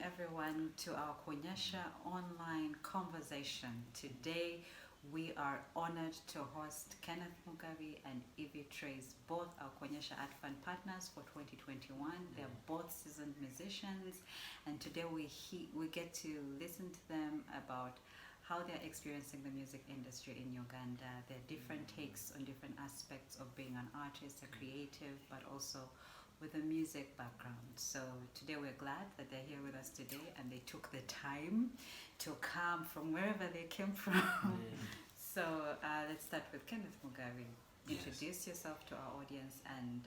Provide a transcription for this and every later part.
everyone to our Kuonyesha Online Conversation. Today we are honored to host Kenneth Mugabi and Treyz, both our Kuonyesha Art Fund partners for 2021. They're both seasoned musicians, and today we get to listen to them about how they're experiencing the music industry in Uganda, their different takes on different aspects of being an artist, a creative, but also with a music background. So today we're glad that they're here with us today and they took the time to come from wherever they came from. So let's start with Kenneth Mugabi. Introduce yourself to our audience and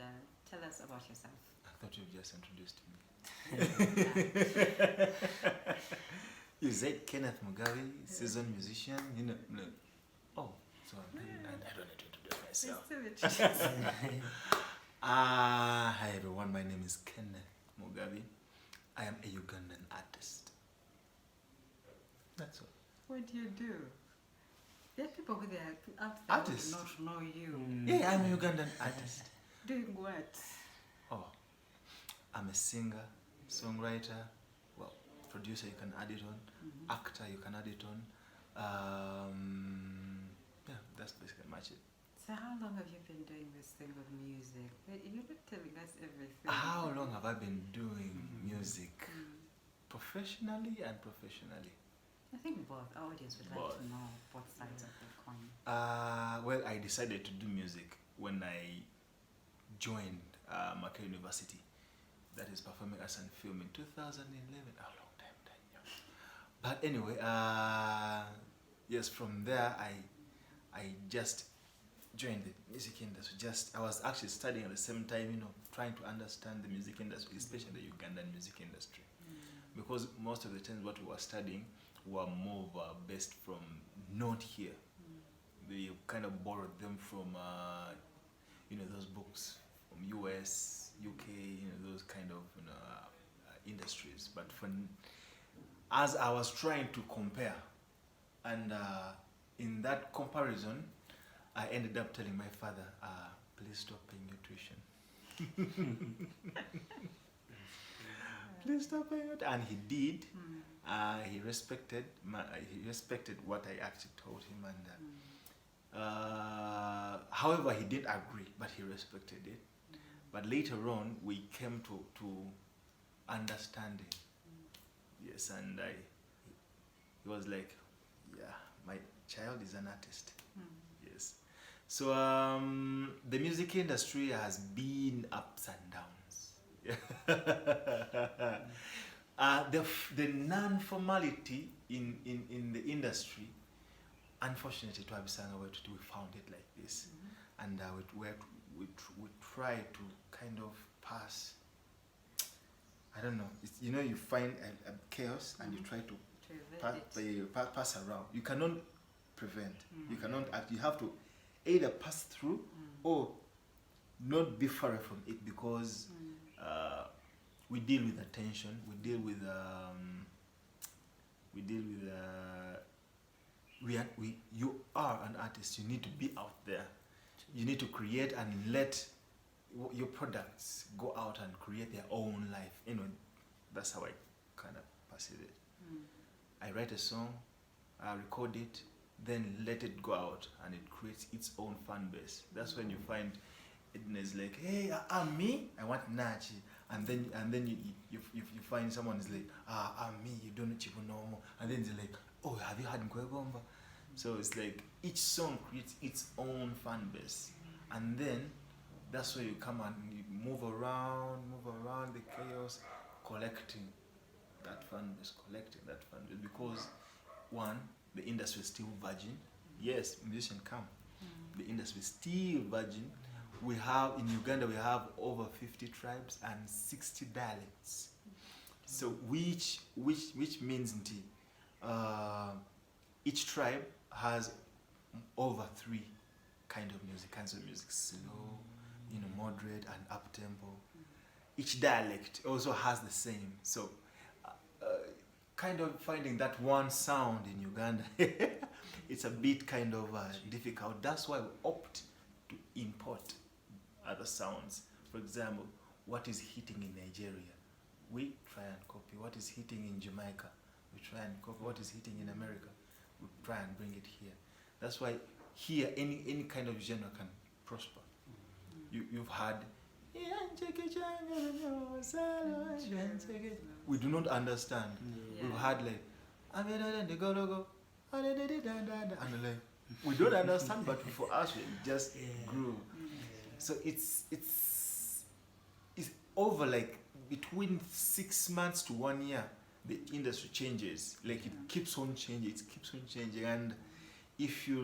tell us about yourself. I thought you just introduced me. You said Kenneth Mugabi, seasoned musician, Oh, so I don't need to introduce myself. Hi everyone, my name is Kenneth Mugabi. I am a Ugandan artist. That's all. What do you do? There are people who are out there who do not know you. Yeah, I'm a Ugandan artist. Doing what? Oh, I'm a singer, songwriter, producer, you can add it on, actor, you can add it on. Yeah, that's basically much it. So how long have you been doing this thing with music? You're not telling us everything. How long have I been doing music? Professionally and professionally? I think both. Our audience would like to know both sides of the coin. Well, I decided to do music when I joined Makerere University. That is Performing Arts and Film in 2011. A long time. But anyway, yes, from there I just joined the music industry. I was actually studying at the same time, trying to understand the music industry, especially the Ugandan music industry. Because most of the times what we were studying were more based from not here. We kind of borrowed them from, those books from US, UK, those kind of industries. But as I was trying to compare, and in that comparison, I ended up telling my father, please stop paying your tuition. Please stop paying it. And he did. He respected what I actually told him. And however, he didn't agree, but he respected it. But later on, we came to understanding. Yes, and he was like, yeah, my child is an artist. Yes. So the music industry has been ups and downs. The non-formality in the industry, unfortunately, to Abisanga, we found it like this, and we try to kind of pass. I don't know. You find a chaos and you try to pass around. You cannot prevent. You cannot act. You have to either pass through or not be far from it, because we deal with attention. You are an artist. You need to be out there. You need to create and let your products go out and create their own life. That's how I kind of perceive it. I write a song, I record it, then let it go out, and it creates its own fan base. That's when you find it is like, hey, I'm me, I want Nachi, and then you find someone is like, I'm me, you don't even know more, and then they're like, oh, have you had Nkwegomba? So it's like each song creates its own fan base, and then that's where you come and you move around the chaos, collecting that fan base, because one, the industry is still virgin. Yes, musicians come. The industry is still virgin. We have, in Uganda, we have over 50 tribes and 60 dialects. So which means each tribe has over 3 kinds of music, slow, moderate and up tempo. Each dialect also has the same. So kind of finding that one sound in Uganda, it's a bit kind of difficult. That's why we opt to import other sounds. For example, what is hitting in Nigeria we try and copy what is hitting in Jamaica. We try and copy what is hitting in America. We try and bring it here. That's why here any kind of genre can prosper. You've had we do not understand. We've had like and like we don't understand, but for us it just grew. So it's over like between 6 months to 1 year. The industry changes, like it keeps on changing. It keeps on changing, and if you're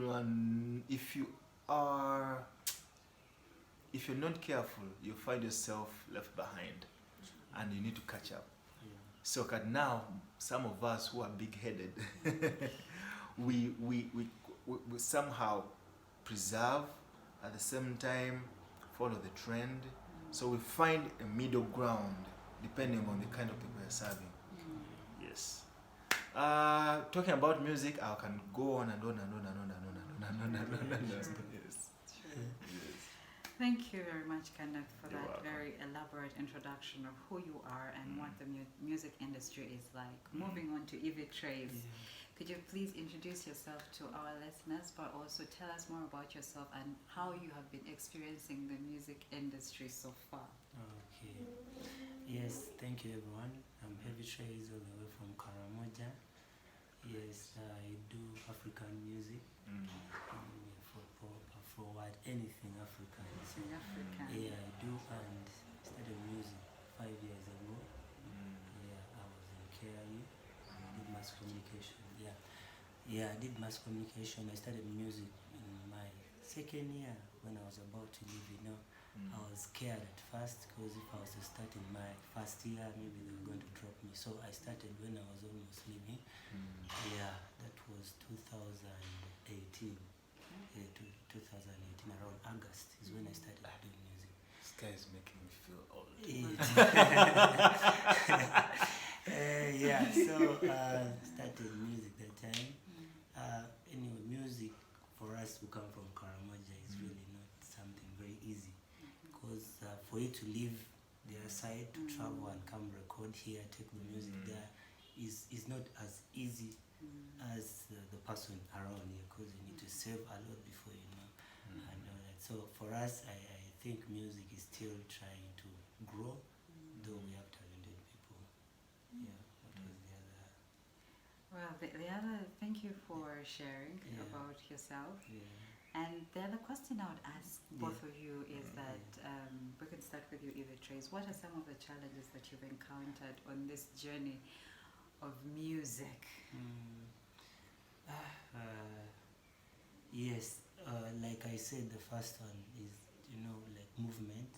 not careful, you find yourself left behind, and you need to catch up. So now, some of us who are big-headed, we somehow preserve, at the same time follow the trend. So we find a middle ground depending on the kind of people we're serving. Yes. Talking about music, I can go on and on and on and on and on and on and on and on. Yes. Thank you very much, Kenneth, for You're that welcome. very elaborate introduction of who you are and what the music industry is like. Moving on to Treyz. Could you please introduce yourself to our listeners, but also tell us more about yourself and how you have been experiencing the music industry so far? Okay. Yes, thank you everyone. I'm Treyz all the way from Karamoja. Yes, I do African music. For pop, forward, anything African. In Africa. Yeah, I do, and started music 5 years ago. Yeah, I was in KIU. I did mass communication. Yeah, I did mass communication. I started music in my second year when I was about to leave. I was scared at first because if I was to start in my first year, maybe they were going to drop me. So I started when I was almost leaving. Yeah, that was 2018. Yeah, 2018, around August is when I started doing music. This guy is making me feel old. Yeah, so started music that time. Anyway, music for us who come from Karamoja is really not something very easy, because for you to leave their side to travel and come record here, take the music there, is not as easy as the person around here, because you need to save a lot before you know and all that. So for us, I think music is still trying to grow, though we have talented people. Yeah, what was the other? Well, the other, thank you for sharing about yourself. And the other question I would ask both of you is that, we can start with you, Treyz. What are some of the challenges that you've encountered on this journey of music? Yes, like I said, the first one is, like movement.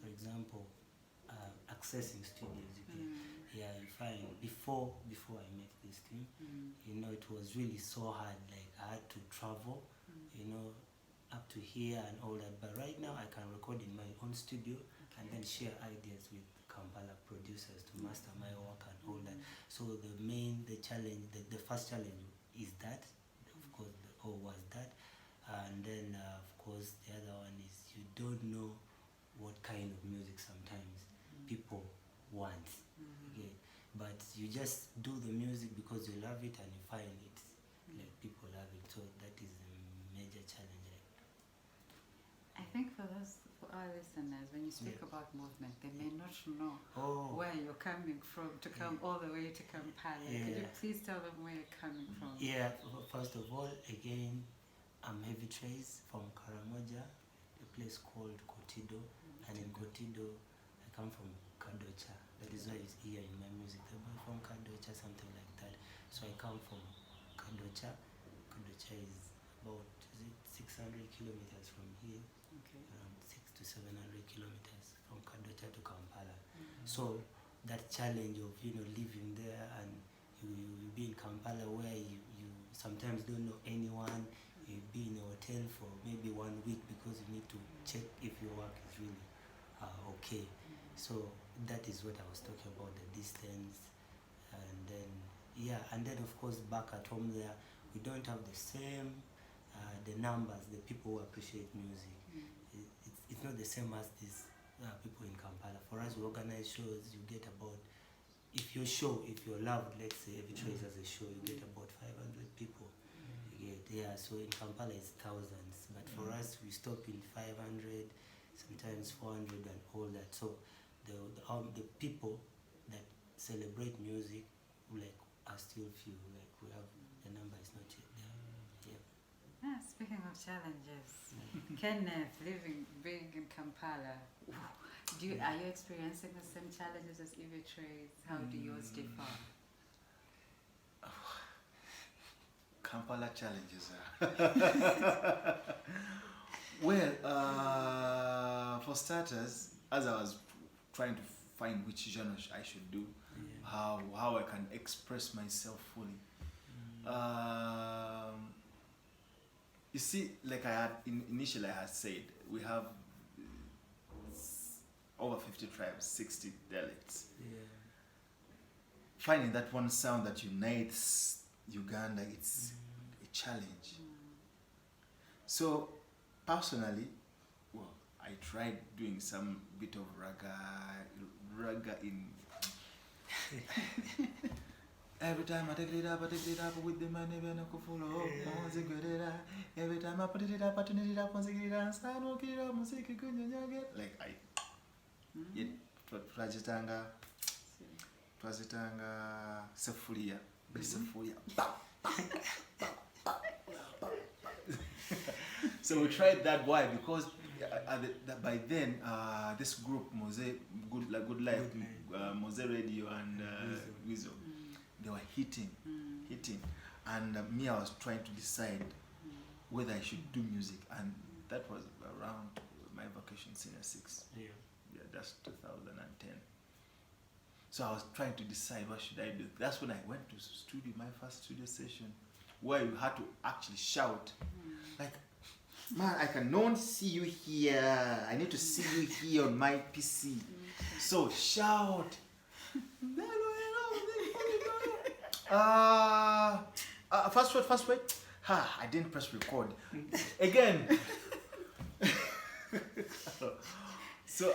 For example, accessing studios. Yeah, you find before I met this team, it was really so hard. Like I had to travel, up to here and all that. But right now I can record in my own studio and then share ideas with Kampala producers to master my work and all that. So the challenge, the first challenge is that, of course, was that. And then, of course, the other one is you don't know what kind of music sometimes people want. Okay? But you just do the music because you love it and you find it, like people love it. So that is a major challenge. I think for our listeners, when you speak about movement, they may not know where you're coming from to come all the way to Kampala. Could you please tell them where you're coming from? Yeah, first of all, again, I'm Treyz from Karamoja, a place called Kotido. And in Kotido, I come from Kadocha. That is why it's here in my music. The boy from Kadocha, something like that. So I come from Kadocha. Kadocha is about 600 kilometers from here. Around 600 to 700 kilometers from Kadocha to Kampala. So that challenge of living there, and you be in Kampala where you sometimes don't know anyone. You be in a hotel for maybe 1 week because you need to check if your work is really okay. So that is what I was talking about, the distance. And then of course back at home there, we don't have the same the numbers, the people who appreciate music. It's not the same as these people in Kampala. For us, we organize shows, you get about if you're loud, let's say every Treyz has a show, you get about 500 people. You get, yeah, so in Kampala it's thousands, but for us we stop in 500, sometimes 400 and all that. So the people that celebrate music like are still few. Like we have the number is not yet there. Yeah. Speaking of challenges, Kenneth, being in Kampala, are you experiencing the same challenges as Evie Treyz? How do yours differ? Kampala challenges. Well, for starters, as I was trying to find which genre I should do, how I can express myself fully. You see, like I had initially, I had said we have over 50 tribes, 60 dialects. Yeah. Finding that one sound that unites Uganda, it's a challenge. So personally, well, I tried doing some bit of raga in every time I take it up with the money when I go follow every time I put it up, like I twazitanga sefulia so we tried that. Why? Because by then this group Good Life, Mose Radio and Weasel, they were hitting, and me, I was trying to decide whether I should do music, and that was around my vacation senior 6. Yeah, that's 2010. So I was trying to decide what should I do. That's when I went to studio, my first studio session, where you had to actually shout, like, man, I cannot see you here. I need to see you here on my PC. So shout. Fast word. I didn't press record. Again. So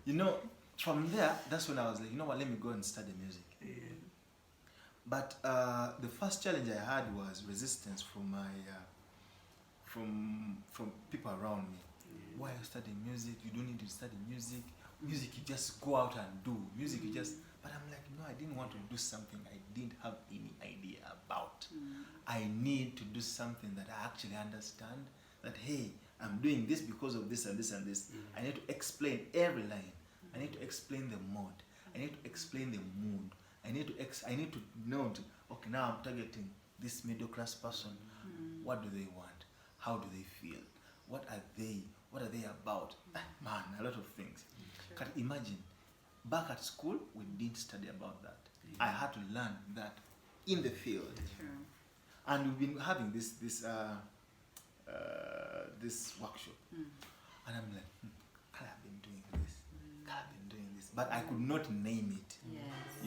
you know, from there, that's when I was like, you know what, let me go and study music. But the first challenge I had was resistance from my from people around me. Why are you studying music? You don't need to study music. Music, you just go out and do. Music, you just... But I'm like, no, I didn't want to do something I didn't have any idea about. I need to do something that I actually understand. That, hey, I'm doing this because of this and this and this. I need to explain every line. I need to explain the mode. I need to explain the mood. I need to know, okay, now I'm targeting this middle class person. What do they want? How do they feel? What are they about? Man, a lot of things. Can you imagine? Back at school, we didn't study about that. I had to learn that in the field. And we've been having this workshop. And I'm like, I've been doing this. But I could not name it.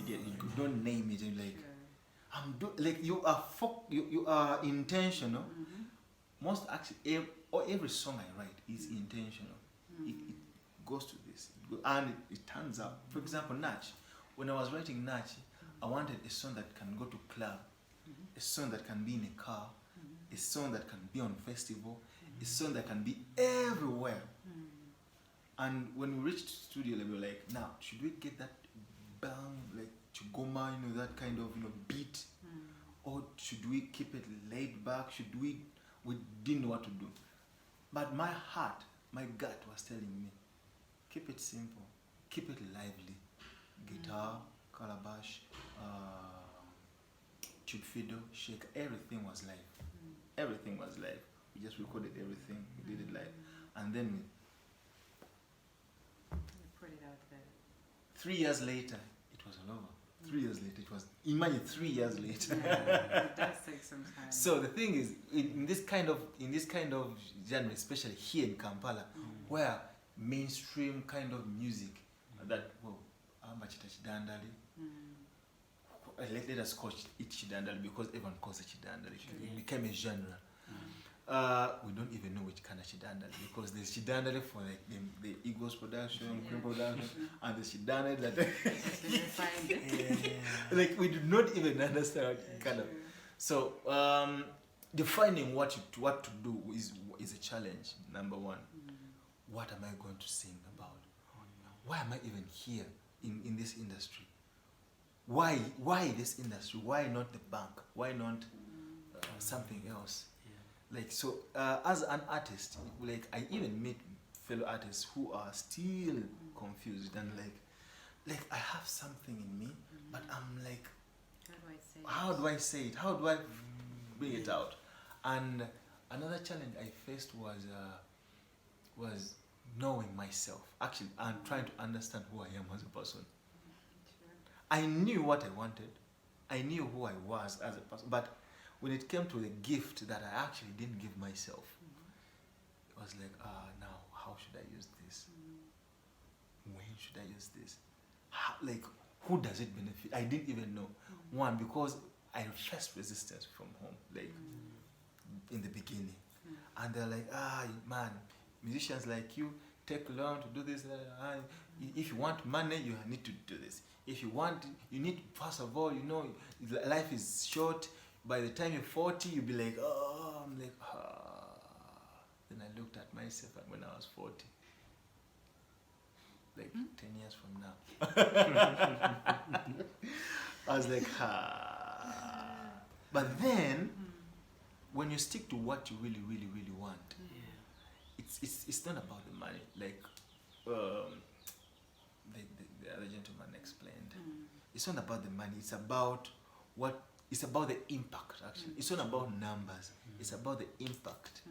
You could not name it. And like, you are intentional. Most actually, every song I write is intentional. It goes to this, and it turns out. For example, Nach. When I was writing Nach, I wanted a song that can go to club, a song that can be in a car, a song that can be on festival, a song that can be everywhere. And when we reached studio level, like, now should we get that bang, like chugoma, that kind of beat, or should we keep it laid back? We didn't know what to do. But my heart, my gut was telling me, keep it simple, keep it lively. Guitar, calabash, tube fiddle, shake, everything was live. Everything was live. We just recorded everything, we did it live. And then we put it out there. 3 years later, it was all over. 3 years later, it was, imagine 3 years later. It does take some time. So the thing is, in this kind of genre, especially here in Kampala, where mainstream kind of music, that, how much it chidandali? Let us call it chidandali because everyone calls it chidandali. It became a genre. we don't even know which kind of shidandale, because there's shidandale for like the Eagles production, Cream production, and the shidandale that like we do not even understand kind of. So defining what to do is a challenge. Number one, what am I going to sing about? Why am I even here in this industry? Why this industry? Why not the bank? Why not something else? Like, so as an artist, like I even meet fellow artists who are still confused and like I have something in me, but I'm like, how do I say it? How do I bring it out? And another challenge I faced was knowing myself. Actually, I'm trying to understand who I am as a person. I knew what I wanted. I knew who I was as a person, but when it came to the gift that I actually didn't give myself, it was like, now how should I use this? When should I use this? How, like, who does it benefit? I didn't even know. One, because I faced resistance from home, like in the beginning, and they're like, man, musicians like you take long to do this. If you want money, you need to do this. If you want, you need, first of all, you know, life is short. By the time you're 40, you'll be like, oh, I'm like, Then I looked at myself when I was 40. Like 10 years from now. I was like, But then, when you stick to what you really, really, really want, it's not about the money. Like the other gentleman explained. It's not about the money. It's about it's about the impact, actually. It's not about numbers. It's about the impact.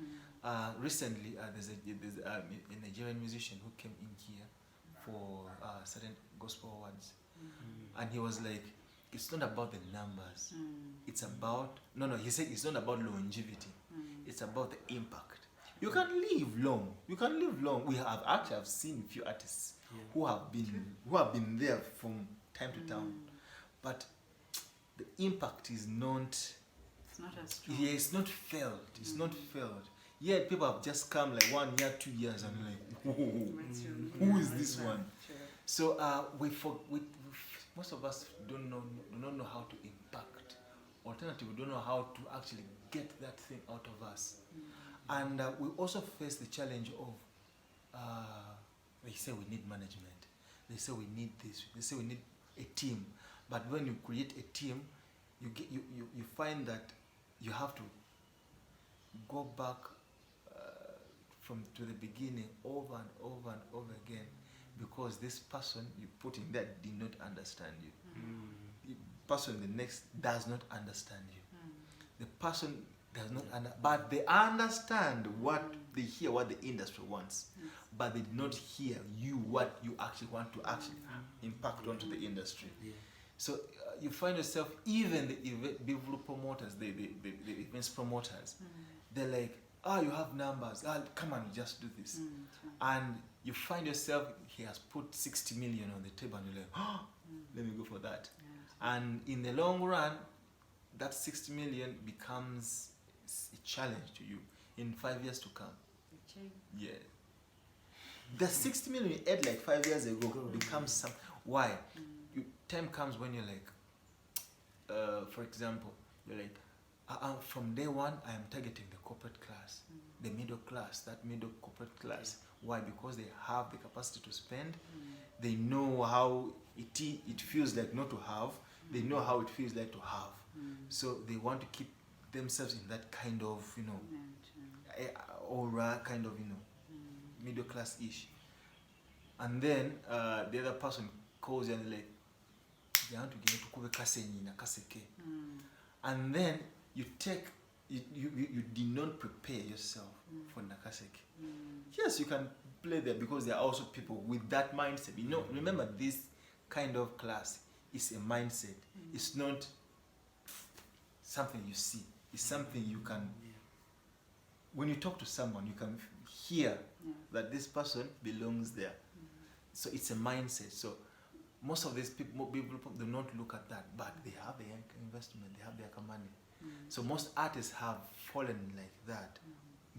Recently, there's a Nigerian musician who came in here for certain gospel awards. And he was like, it's not about the numbers. It's about, he said it's not about longevity. It's about the impact. You can live long. You can live long. I've seen a few artists who have been there from time to time. But the impact is not... It's not as strong. Yeah, it's not felt. It's not felt. Yet people have just come like 1 year, 2 years and like, who is this one? Sure. So most of us do not know how to impact. Alternatively, we don't know how to actually get that thing out of us. And we also face the challenge of, they say we need management. They say we need this. They say we need a team. But when you create a team, you find that you have to go back to the beginning over and over and over again, because this person you put in there did not understand you. The person the next does not understand you. The person does not but they understand they hear what the industry wants, but they did not hear what you actually want to actually impact onto the industry. So you find yourself, even the event promoters, the events promoters, they're like, you have numbers, come on, just do this. And you find yourself, he has put 60 million on the table, and you're like, let me go for that. And in the long run, that 60 million becomes a challenge to you in 5 years to come. Yeah. The 60 million you had like 5 years ago becomes some. Why? Time comes when you're like, for example, you're like, from day one, I am targeting the corporate class, the middle class, that middle corporate class. Why? Because they have the capacity to spend. They know how it feels like not to have. They know how it feels like to have. So they want to keep themselves in that kind of, aura, kind of, middle class-ish. And then the other person calls you and they're like, they want to get to kube kasenyi na kaseke. And then you did not prepare yourself for nakaseke. Yes, you can play there because there are also people with that mindset. Remember, this kind of class is a mindset. It's not something you see. It's something you can, when you talk to someone, you can hear that this person belongs there. So it's a mindset. So most of these people do not look at that, but they have their investment, they have their money. So most artists have fallen like that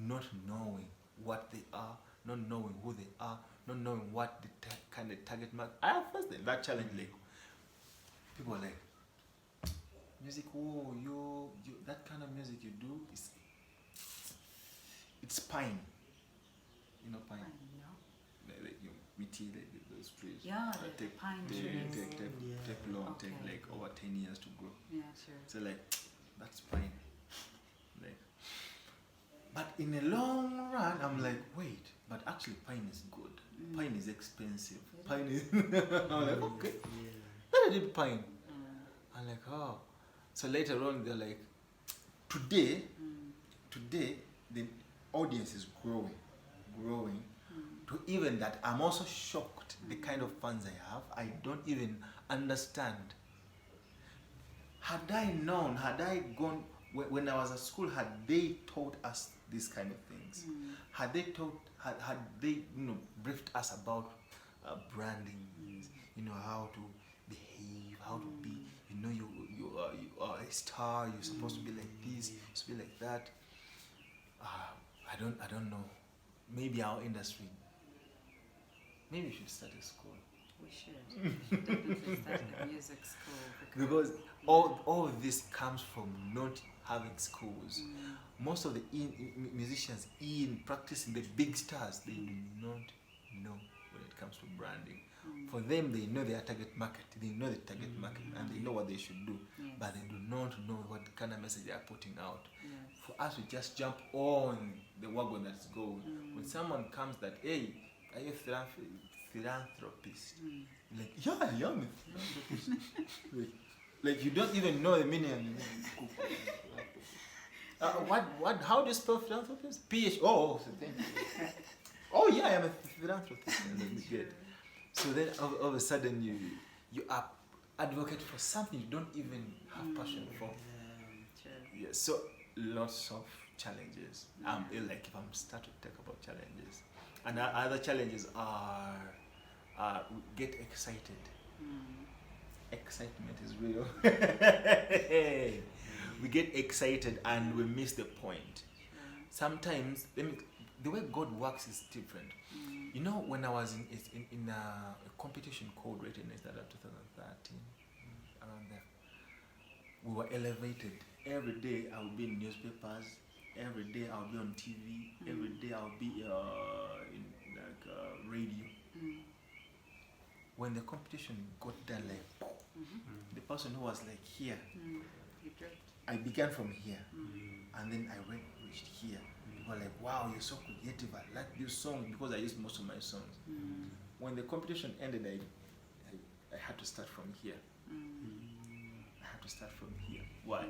not knowing what they are, not knowing who they are, not knowing what the kind of target market. I faced that challenge. Like people are like, music. Oh, you that kind of music you do is it's pine. You know pine. I know. Like you meet those trees. Yeah, the pine trees. Take long, take Okay. like over 10 years to grow. Yeah, sure. So like that's pine. Like, but in the long run, I'm like, wait, but actually pine is good. Pine is expensive. Pine is. I'm like, okay. Then I did pine. I'm like, oh. So later on, they're like, today the audience is growing, to even that I'm also shocked the kind of fans I have. I don't even understand. Had I known, had I gone when I was at school, had they taught us these kind of things? Had they briefed us about branding? You know how to behave, how to be. You know you are a star. You're supposed to be like this. You're supposed to be like that. I don't know. Maybe our industry. Maybe we should start a school. We should definitely start a music school Because all of this comes from not having schools. Most of the musicians practicing the big stars, they do not know when it comes to branding. For them, they know their target market. They know the target market and they know what they should do, but they do not know what kind of message they are putting out. For us, we just jump on the wagon that's going. When someone comes that, hey, are you a philanthropist? Like, yeah, I am a philanthropist. like you don't even know the meaning. What? How do you spell philanthropist? Oh, so thank you. Oh yeah, I am a philanthropist. So then all of a sudden you are advocate for something you don't even have passion for. Yeah. So lots of challenges. Like if I'm start to talk about challenges, and other challenges are get excited. Excitement is real. We get excited and we miss the point. Sometimes the way God works is different. You know, when I was in a competition called Readiness that 2013, around there, we were elevated. Every day I would be in newspapers. Every day I would be on TV. Every day I would be in radio. When the competition got done, like the person who was like here, I began from here, and then I reached here. People were like, wow, you're so creative. I like this song because I used most of my songs. When the competition ended, I had to start from here. I had to start from here. Why?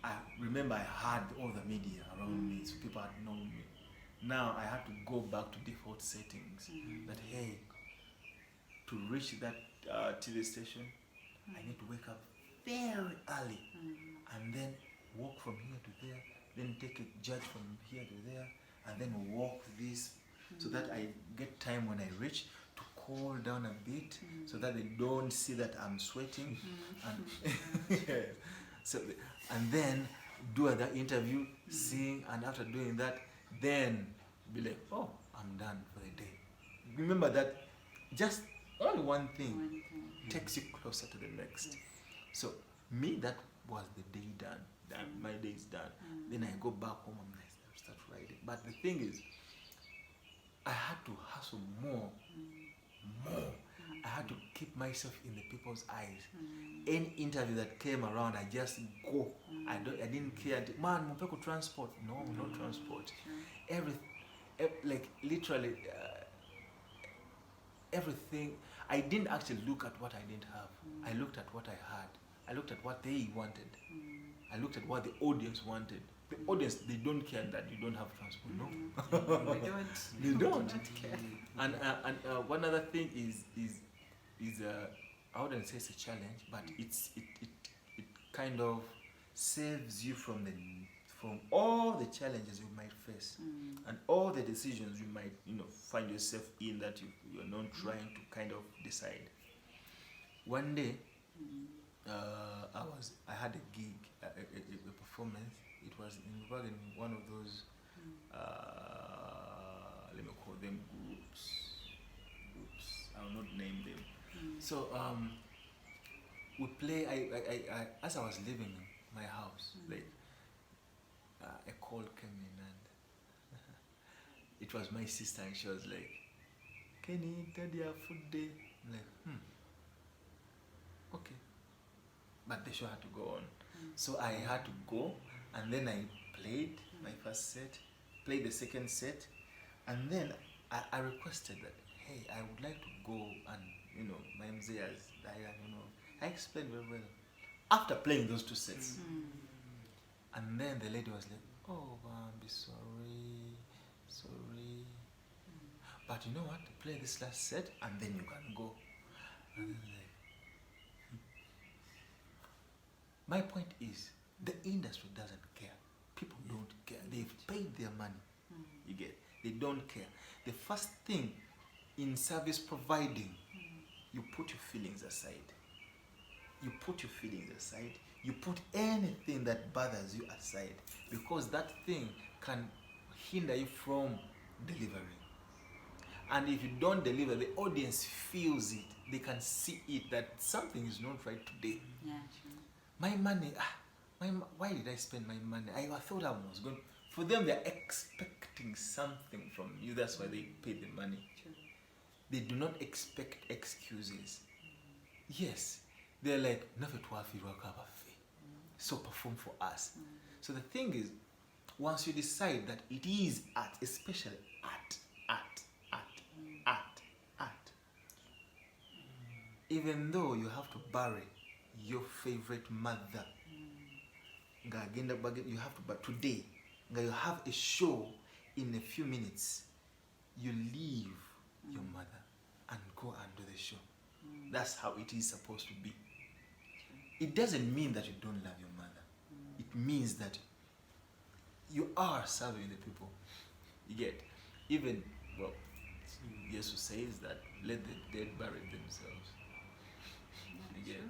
I remember I had all the media around me, so people had known me. Now I had to go back to default settings. That hey, to reach that TV station, I need to wake up very early and then walk from here to there, then take a judge from here to there, and then walk this so that I get time when I reach to cool down a bit so that they don't see that I'm sweating. And yeah. So and then do another interview, sing, and after doing that, then be like, oh, I'm done for the day. Remember that just only one thing takes you closer to the next. So me, that was the day done. My day is done. Then I go back home and I start writing. But the thing is, I had to hustle more. I had to keep myself in the people's eyes. Any interview that came around, I just go. I didn't care. Man, Mupeko transport. No, no transport. Like literally everything. I didn't actually look at what I didn't have. I looked at what I had. I looked at what they wanted. I looked at what the audience wanted. The audience, they don't care that you don't have transport. No, they don't care. And one other thing is I wouldn't say it's a challenge, but it kind of saves you from all the challenges you might face and all the decisions you might find yourself in that you're not trying to kind of decide. One day, I had a gig, a performance. It was in one of those let me call them groups. I will not name them. So we play. I as I was living in my house, like a call came in, and it was my sister, and she was like, "Kenny, daddy, have food day." I'm like, okay, but the show had to go on, so I had to go, and then I played my first set, played the second set, and then I requested that, hey, I would like to go and, my mzeas, I explained very well after playing those two sets. And then the lady was like, oh, be sorry, but you know what, play this last set and then you can go. And then like, my point is, the industry doesn't care. People don't care. They've paid their money. You get? They don't care. The first thing in service providing, you put your feelings aside. You put your feelings aside. You put anything that bothers you aside, because that thing can hinder you from delivering. And if you don't deliver, the audience feels it. They can see it, that something is not right today. Yeah, true. My money, why did I spend my money? I thought I was going. For them, they're expecting something from you. That's why they pay the money. True. They do not expect excuses. Yes, they're like, so perform for us. So the thing is, once you decide that it is art, especially art, even though you have to bury your favorite mother, you have to, but today, you have a show in a few minutes, you leave your mother and go and do the show. That's how it is supposed to be. It doesn't mean that you don't love your mother. It means that you are serving the people. You get? Even, well, Jesus says that let the dead bury themselves. You get?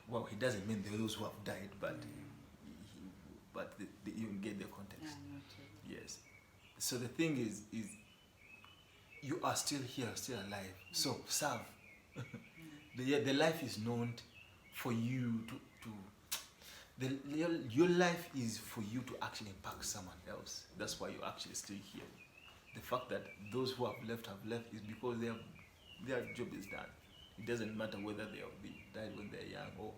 Well, he doesn't mean those who have died, but you get the context. Yes. So the thing is you are still here, still alive. So serve. The life is known for you your life is for you to actually impact someone else. That's why you're actually still here. The fact that those who have left is because their job is done. It doesn't matter whether they died when they're young or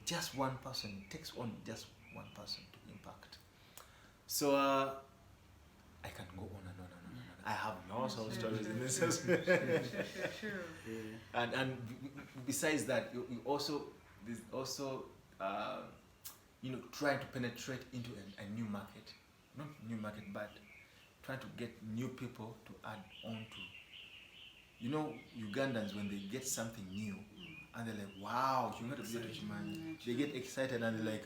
just one person. It takes on just one person to impact. So I can go on and on and on. I have lots of stories in this. Sure. And besides that, you also there's also trying to penetrate into a new market, not new market, but trying to get new people to add on to. Ugandans, when they get something new, and they're like, wow, you got a beautiful man. They get excited and they're like,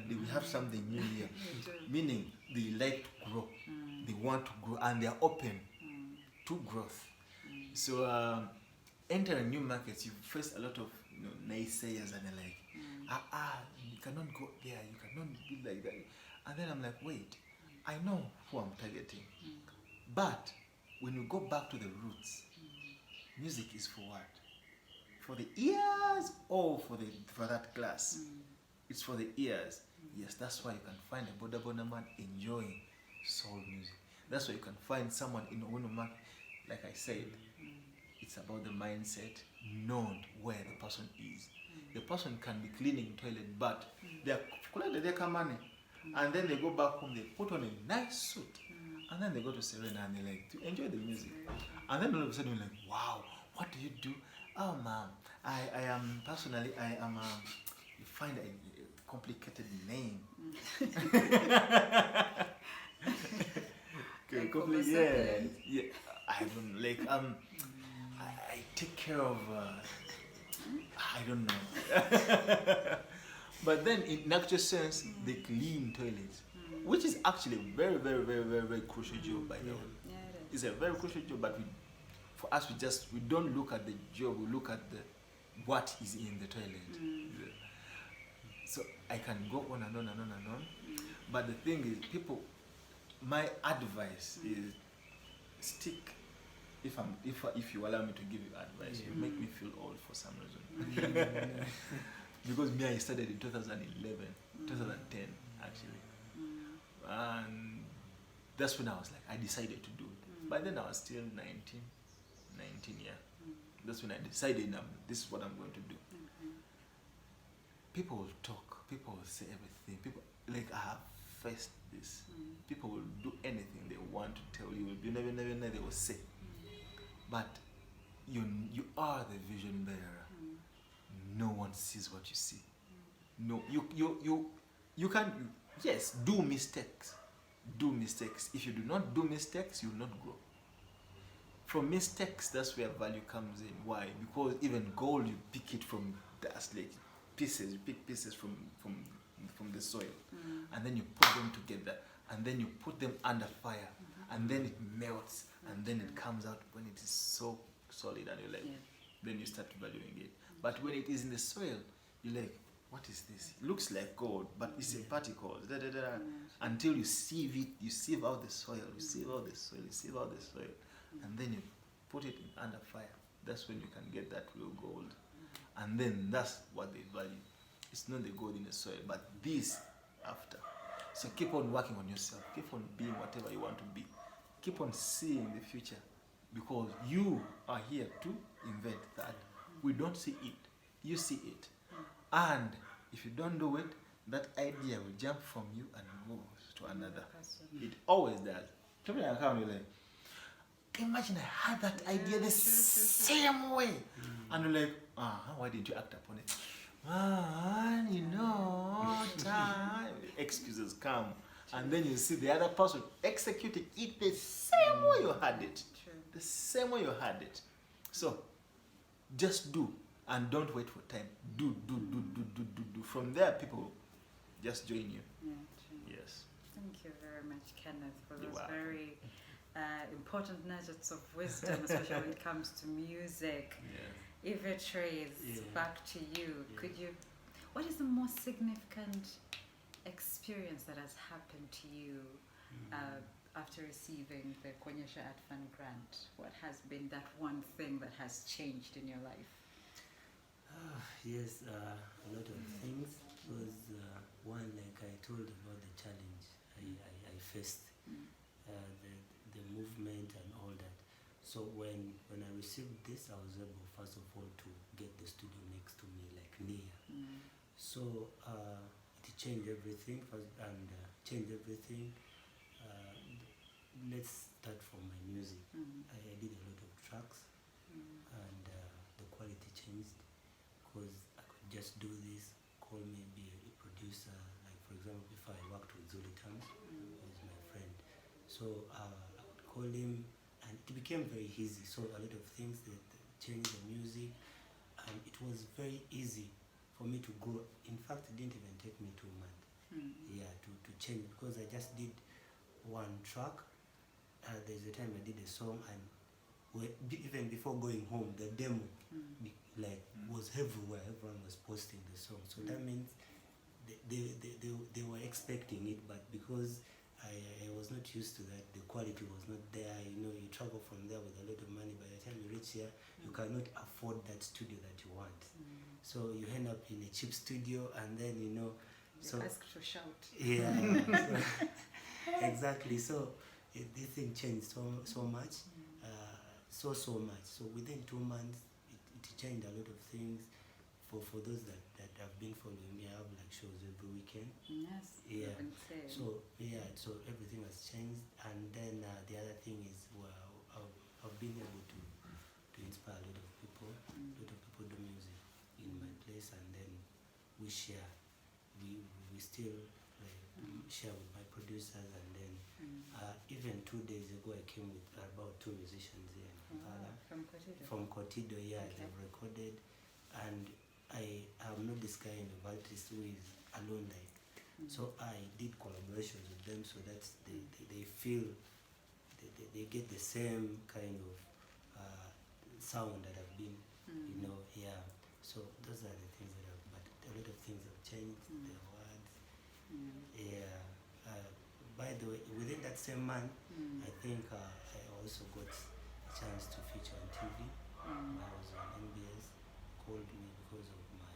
we have something new here. Meaning they like to grow. They want to grow and they're open to growth. So entering new markets, you face a lot of naysayers, and they're like, you cannot go there, you cannot be like that. And then I'm like, wait, I know who I'm targeting. But when you go back to the roots, music is for what? For the ears or for that class? It's for the ears. Yes, that's why you can find a Boda man enjoying soul music. That's why you can find someone in Owonomak, like I said, it's about the mindset, known where the person is. The person can be cleaning toilet, but they're collected their money, and then they go back home, they put on a nice suit, and then they go to Serena and they like to enjoy the music. And then all of a sudden you're like, wow, what do you do? Oh, ma'am, I am personally, you find a complicated name. Yeah. I don't like I take care of I don't know. But then in actual sense, they clean toilets, which is actually a very, very, very, very, very crucial job, by the way. Yeah, it It's a very crucial job, but for us, we don't look at the job, we look at what is in the toilet. Yeah. So I can go on and on and on and on. But the thing is, people, my advice is stick. If you allow me to give you advice, you make me feel old for some reason. Because me, I started in 2011, 2010 actually, and that's when I was like, I decided to do it. By then I was still 19, yeah. That's when I decided this is what I'm going to do. People will talk, people will say everything. People, like, I have faced this. People will do anything they want to tell you. You never know they will say. But you are the vision bearer. No one sees what you see. No, you can, yes, do mistakes. Do mistakes. If you do not do mistakes, you will not grow. From mistakes, that's where value comes in. Why? Because even gold, you pick it from dust, like pieces. You pick pieces from the soil, and then you put them together, and then you put them under fire, and then it melts, and then it comes out when it is so solid, and you're like, then you start valuing it. But when it is in the soil, you're like, what is this? It looks like gold, but it's a particles. Until you sieve it, you sieve out the soil, you sieve out the soil, you sieve out the soil, and then you put it under fire. That's when you can get that real gold. And then that's what they value. It's not the gold in the soil, but this after. So keep on working on yourself. Keep on being whatever you want to be. Keep on seeing the future, because you are here to invent that. We don't see it. You see it. And if you don't do it, that idea will jump from you and move to another. It always does. Tell me, you're like, imagine I had that idea the same way. And you're like, why didn't you act upon it? Time. Excuses come. And then you see the other person executing it the same way you had it. The same way you had it. So, just do. And don't wait for time. Do. From there, people just join you. Yes. Thank you very much, Kenneth, for You're those welcome. very important nuggets of wisdom, especially when it comes to music. Even Treyz, back to you. What is the most significant experience that has happened to you after receiving the Kuonyesha grant? What has been that one thing that has changed in your life? Yes, a lot of things. Was one, like I told about the challenge I faced, the movement and all that. So when I received this, I was able, first of all, to get the studio next to me, like near. So it changed everything. Changed everything. Let's start from my music. I did a lot of tracks, and the quality changed, because I could just do this, call maybe a producer. Like, for example, before I worked with Zulu Tams, who is my friend. So I would call him, and it became very easy. So a lot of things that changed the music, and it was very easy for me to grow. In fact, it didn't even take me 2 months. To change, because I just did one track. There's a time I did a song, and even before going home, the demo was everywhere. Everyone was posting the song. So that means they were expecting it, but because I was not used to that, the quality was not there. You travel from there with a lot of money. By the time you reach here, you cannot afford that studio that you want. So you end up in a cheap studio, and then So ask to shout. Yeah. Exactly. So this thing changed so much, so much. So within 2 months, it changed a lot of things. For those that have been following me, I have like shows every weekend. Yes. Yeah. So everything has changed, and then the other thing is, I've been able to inspire a lot of people. A lot of people do music in my place, and then we share. We still share with my producers, and then even 2 days ago I came with about 2 musicians here in Kampala. From Kotido, yeah. Okay. They've recorded, and I'm not this kind of artist who is alone, like. So I did collaborations with them, so that they feel they get the same kind of sound that I've been, yeah. So those are the things that but a lot of things have changed. The words, yeah. within that same month, I think I also got a chance to feature on TV. I was on MBS, called me because of my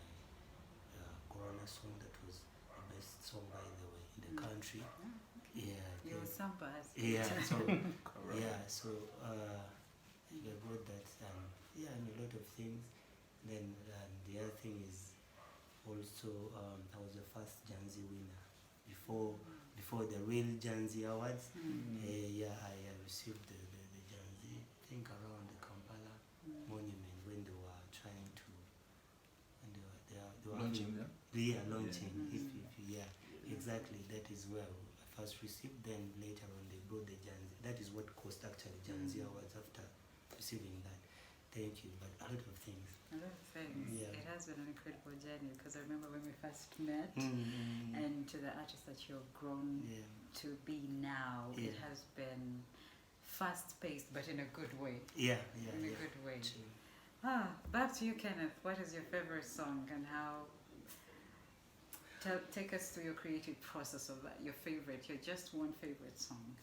Corona song that was the best song, by the way, in the country. Yeah, I Your think- samba has yeah, so Correct. yeah, so I brought that, and yeah, and a lot of things. Then the other thing is also I was the first Janzi winner before the real Janzi Awards. Yeah, I received the Janzi, I think around the Kampala monument when they were trying to, and they were Launching, having- yeah? yeah, launching. Yeah. Yeah, exactly. That is where I first received. Then later on they brought the Janzi. That is what cost actually Janzi Awards after receiving that. Thank you, but a lot of things. A lot of things. Yeah. It has been an incredible journey because I remember when we first met and to the artist that you've grown Yeah. to be now, it Yeah. has been fast-paced but in a good way. Yeah, In a yeah. good way. True. Back to you, Kenneth. What is your favorite song and how? Take us through your creative process of that. Your favorite, your just one favorite song.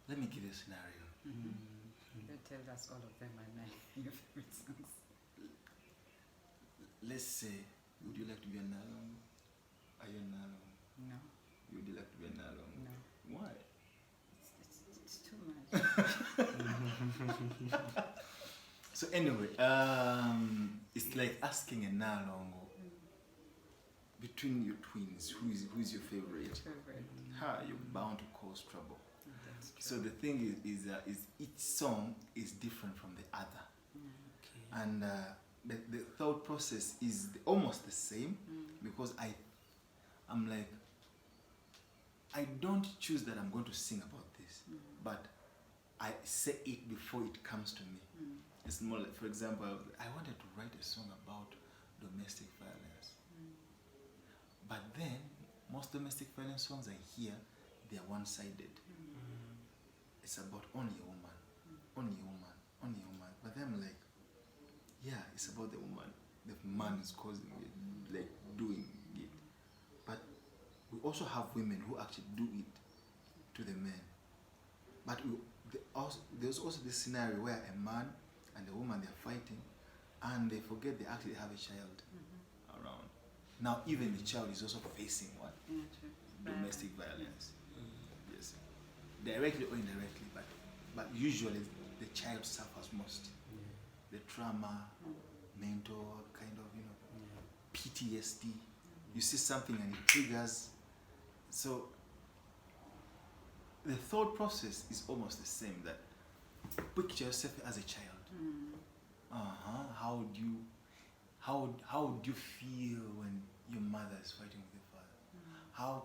Let me give you a scenario. You tell us all of them and your favorite songs. Let's say, would you like to be a Nalong? Are you a Nalong? No, Would you like to be a Nalong? no. Why? It's too much. So anyway, it's like asking a Nalong between your twins, who's your favorite? Favorite. You're bound to cause trouble. That's true. So the thing is each song is different from the other, Okay. and the thought process is almost the same because I'm like, I don't choose that I'm going to sing about this, but I say it before it comes to me. It's more like, for example, I wanted to write a song about domestic violence, but then most domestic violence songs I hear, they are one-sided. It's about only a woman, only a woman, only a woman. But then I'm like, yeah, it's about the woman. The man is causing it, like doing it. But we also have women who actually do it to the men. But there's also this scenario where a man and a woman, they're fighting and they forget they actually have a child around. Now even the child is also facing what? Yeah, true. Domestic violence. Yes. Directly or indirectly, but usually the child suffers most. The trauma, mental kind of, PTSD. You see something and it triggers. So the thought process is almost the same, that picture yourself as a child. How would you feel when your mother is fighting with your father?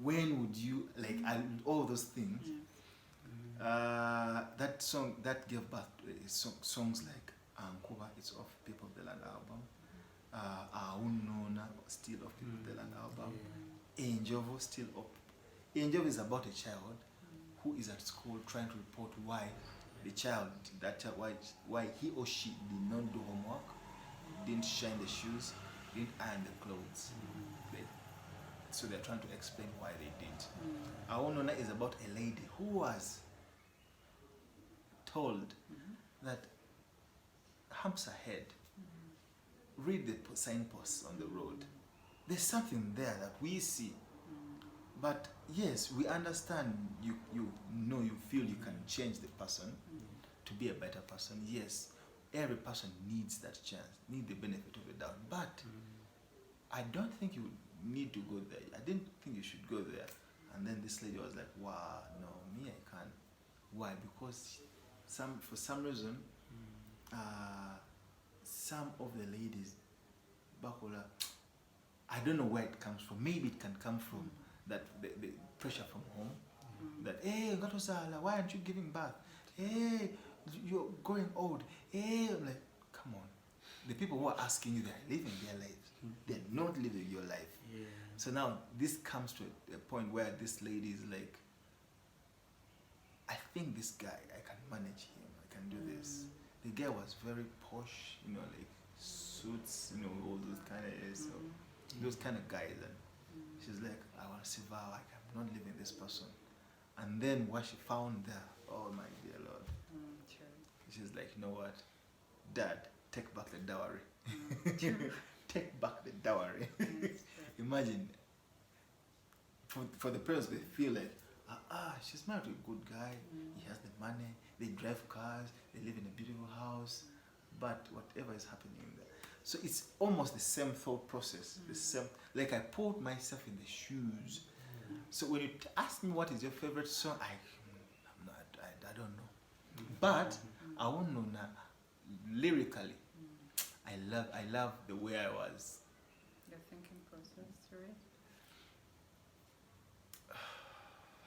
When would you, all those things. That song, that gave birth to songs like Ankuba, it's off People of the Land album. Aunona, still off People of the Land album. Enjovo, still up. Enjovo is about a child who is at school trying to report why why he or she did not do homework, didn't shine the shoes, didn't iron the clothes. So they're trying to explain why they did. Aunona is about a lady who was told that humps ahead, read the signposts on the road. There's something there that we see. But yes, we understand, you feel you can change the person to be a better person. Yes, every person needs that chance, need the benefit of a doubt. But I don't think you need to go there. I didn't think you should go there. And then this lady was like, wow, no, me, I can't. Why? Because for some reason, some of the ladies, Bakola, I don't know where it comes from. Maybe it can come from that the pressure from home. That, hey, Gatosala, why aren't you giving birth? Hey, you're growing old. Hey, I'm like, come on. The people who are asking you, they're living their lives. They're not living your life. Yeah. So now this comes to a point where this lady is like, I think this guy, I can manage him, I can do this. the guy was very posh, you know, like suits, you know, all those kind of so those kind of guys. And she's like, I want to survive. Like, I'm not leaving this person. And then what she found there, oh my dear Lord. True. She's like, you know what, Dad, take back the dowry. True. Take back the dowry. That's true. Imagine, for the parents, they feel like, she's married to a good guy, he has the money, they drive cars, they live in a beautiful house, but whatever is happening there. So it's almost the same thought process, the same, like I put myself in the shoes. So when you ask me what is your favorite song, I don't know. But I won't know now, lyrically, I love the way I was. Your thinking process through it?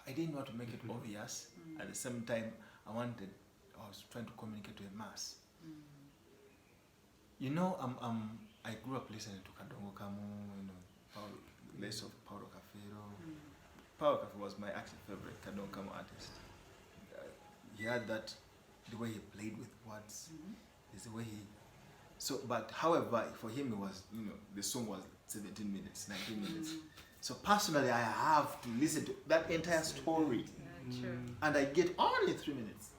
I didn't want to make it obvious. At the same time, I was trying to communicate to a mass. You know, I grew up listening to Kadongo Kamu, you know, less of Paulo Cafero. Paulo Cafero was my actual favorite Kadongo Kamu artist. He had that, the way he played with words, is the way he. So, but however, for him it was, you know, the song was 17 minutes, 19 minutes. So personally, I have to listen to that entire story, and I get only 3 minutes.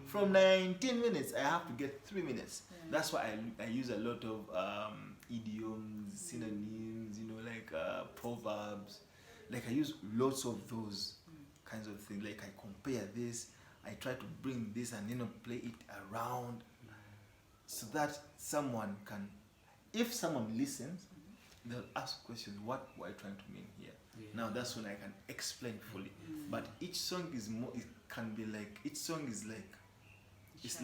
From 19 minutes, I have to get 3 minutes. That's why I use a lot of idioms, synonyms, you know, like proverbs. Like I use lots of those kinds of things. Like I compare this, I try to bring this and, you know, play it around, so that someone can, if someone listens, they'll ask questions, what were you trying to mean here? Now that's when I can explain fully. But each song is more, it can be like, each song is like, it's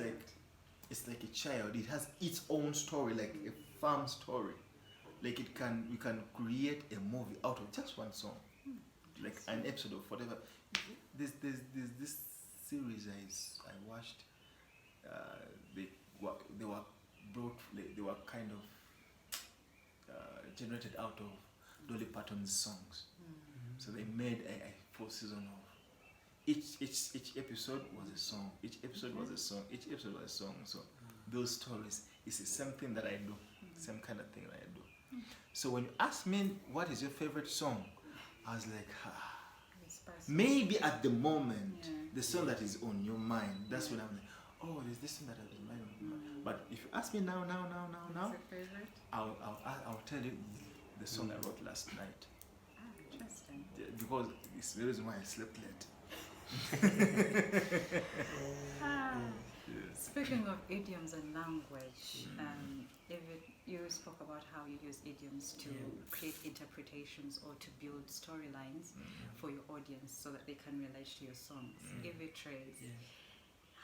like a child. It has its own story, like a farm story. Like we can create a movie out of just one song, like an episode of whatever. There's this series I watched. They were kind of generated out of Dolly Parton's songs. So they made a full season of each episode was a song. Each episode was a song. Each episode was a song. So those stories is the same thing that I do, same kind of thing that I do. So when you ask me what is your favorite song, I was like, maybe at the moment the song that is on your mind. That's when I'm like, oh, there's this song that is on my mind. But if you ask me now, I'll tell you the song I wrote last night. Interesting. Because it's the reason why I slept late. Speaking of idioms and language, you spoke about how you use idioms to create interpretations or to build storylines for your audience so that they can relate to your songs. Treyz,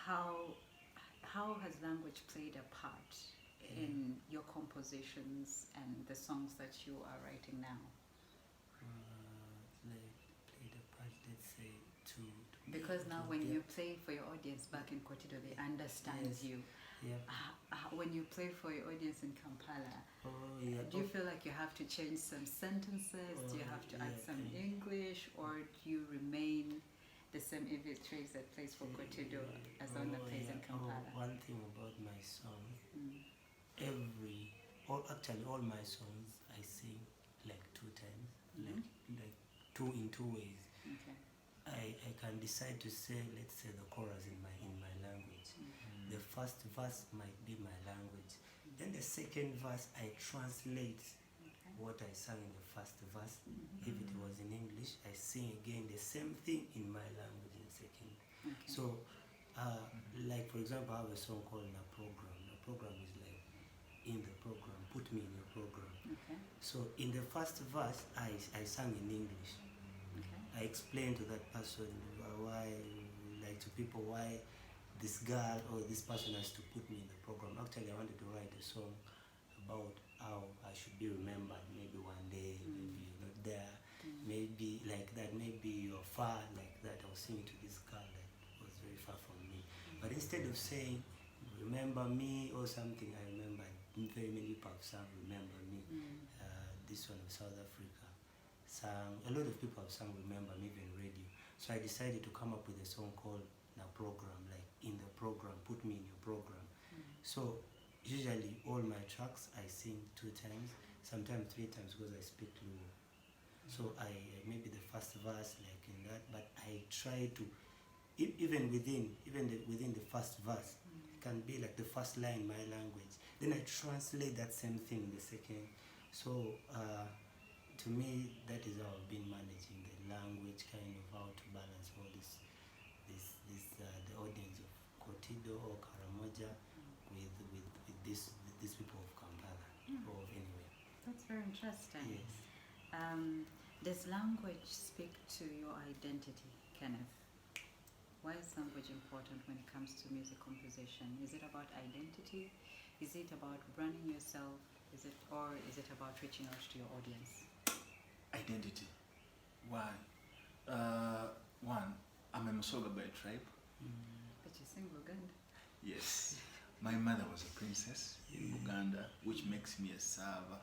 how has language played a part in your compositions and the songs that you are writing now? Played a part, let's say, to because now when you play for your audience back in Kotido, they understand you. When you play for your audience in Kampala, do you feel like you have to change some sentences? Do you have to add some English, or do you remain the same Treyz that plays for Kotido as the one that plays in Kampala? One thing about my song, all my songs I sing like 2 times, like in two ways. Okay. I can decide to say, let's say, the chorus in my language. The first verse might be my language. Then the second verse I translate what I sang in the first verse. If it was in English, I sing again the same thing in my language in the second. So, like for example, I have a song called Na Program. Na Program is like, in the program, put me in your program. So in the first verse, I sang in English. I explained to that person why, like to people, why this girl or this person has to put me in the program. Actually, I wanted to write a song about how I should be remembered. Maybe one day, maybe you're not there, maybe like that, maybe you're far like that. I was singing to this girl that was very far from me. But instead of saying, remember me or something, I remember very many people have sung Remember Me. This one of South Africa. A lot of people have sung Remember Me, even radio. So I decided to come up with a song called a program, like in the program, put me in your program. So usually all my tracks I sing 2 times, sometimes 3 times because I speak Luo. So I maybe the first verse like in that, but I try to even within the first verse, it can be like the first line my language. Then I translate that same thing in the second. So to me, that is how I've been managing the language, kind of how to balance all this the audience of Kotido or Karamoja with these people of Kampala or of anywhere. That's very interesting. Yes. Does language speak to your identity, Kenneth? Why is language important when it comes to music composition? Is it about identity? Is it about branding yourself? Is it about reaching out to your audience? Identity. Why? One, I'm a Musoga by tribe. But you sing Luganda. Yes. My mother was a princess in Uganda, which makes me a Sava.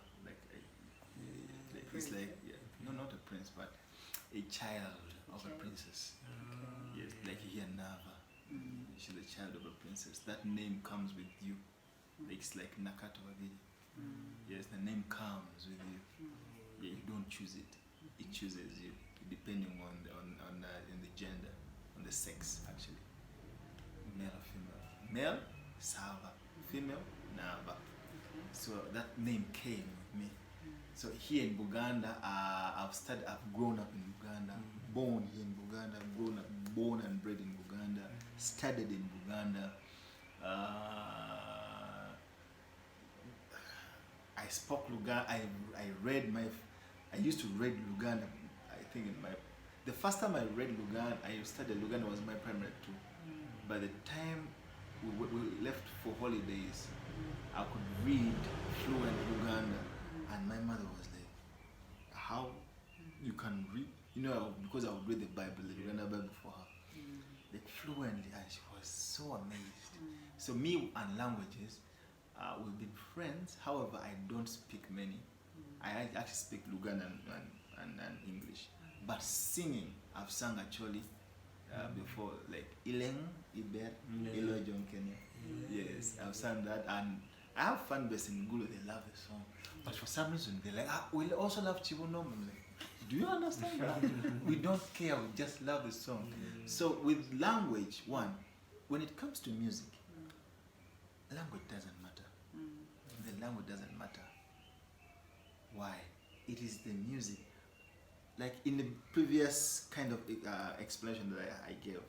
It's like, no, not a prince, but a child of a princess. Okay. Yes, like here Nava. She's a child of a princess. That name comes with you. It's like Nakato Wavili. Yes, the name comes with you. Yeah, you don't choose it. It chooses you, depending on the gender, on the sex actually. Male or female. Male, Sava. Female, Nava. So that name came with me. So here in Buganda, I've grown up in Buganda, born here in Buganda, born and bred in Buganda, studied in Buganda. I spoke Luganda. I used to read Luganda. I think the first time I read Luganda, I studied Luganda was my primary 2. By the time we left for holidays, I could read fluent Luganda, and my mother was like, "How you can read?" Because I would read the Bible, the Luganda Bible for her, like fluently, and she was so amazed. So me and languages, we've been friends. However, I don't speak many. I actually speak Luganda and English, but singing, I've sung actually before, like Ileng, Iber, Ilo John Kenya. Yes, I've sung that, and I have fan base in Gulu. They love the song, but for some reason they're like, we also love Chibunom. I'm like, do you understand that? We don't care. We just love the song. So with language, one, when it comes to music, language doesn't matter. The language doesn't matter. Why? It is the music. Like in the previous kind of explanation that I gave.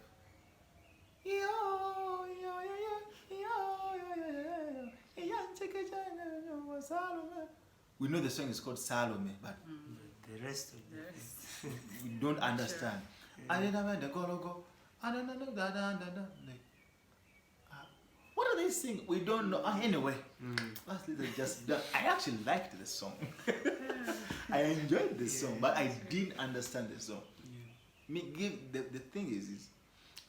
We know the song is called Salome, but The rest of the rest. we don't understand. What are they singing? We don't know. Anyway, they just done. I actually liked the song. I enjoyed the song, but I didn't understand the song. The thing is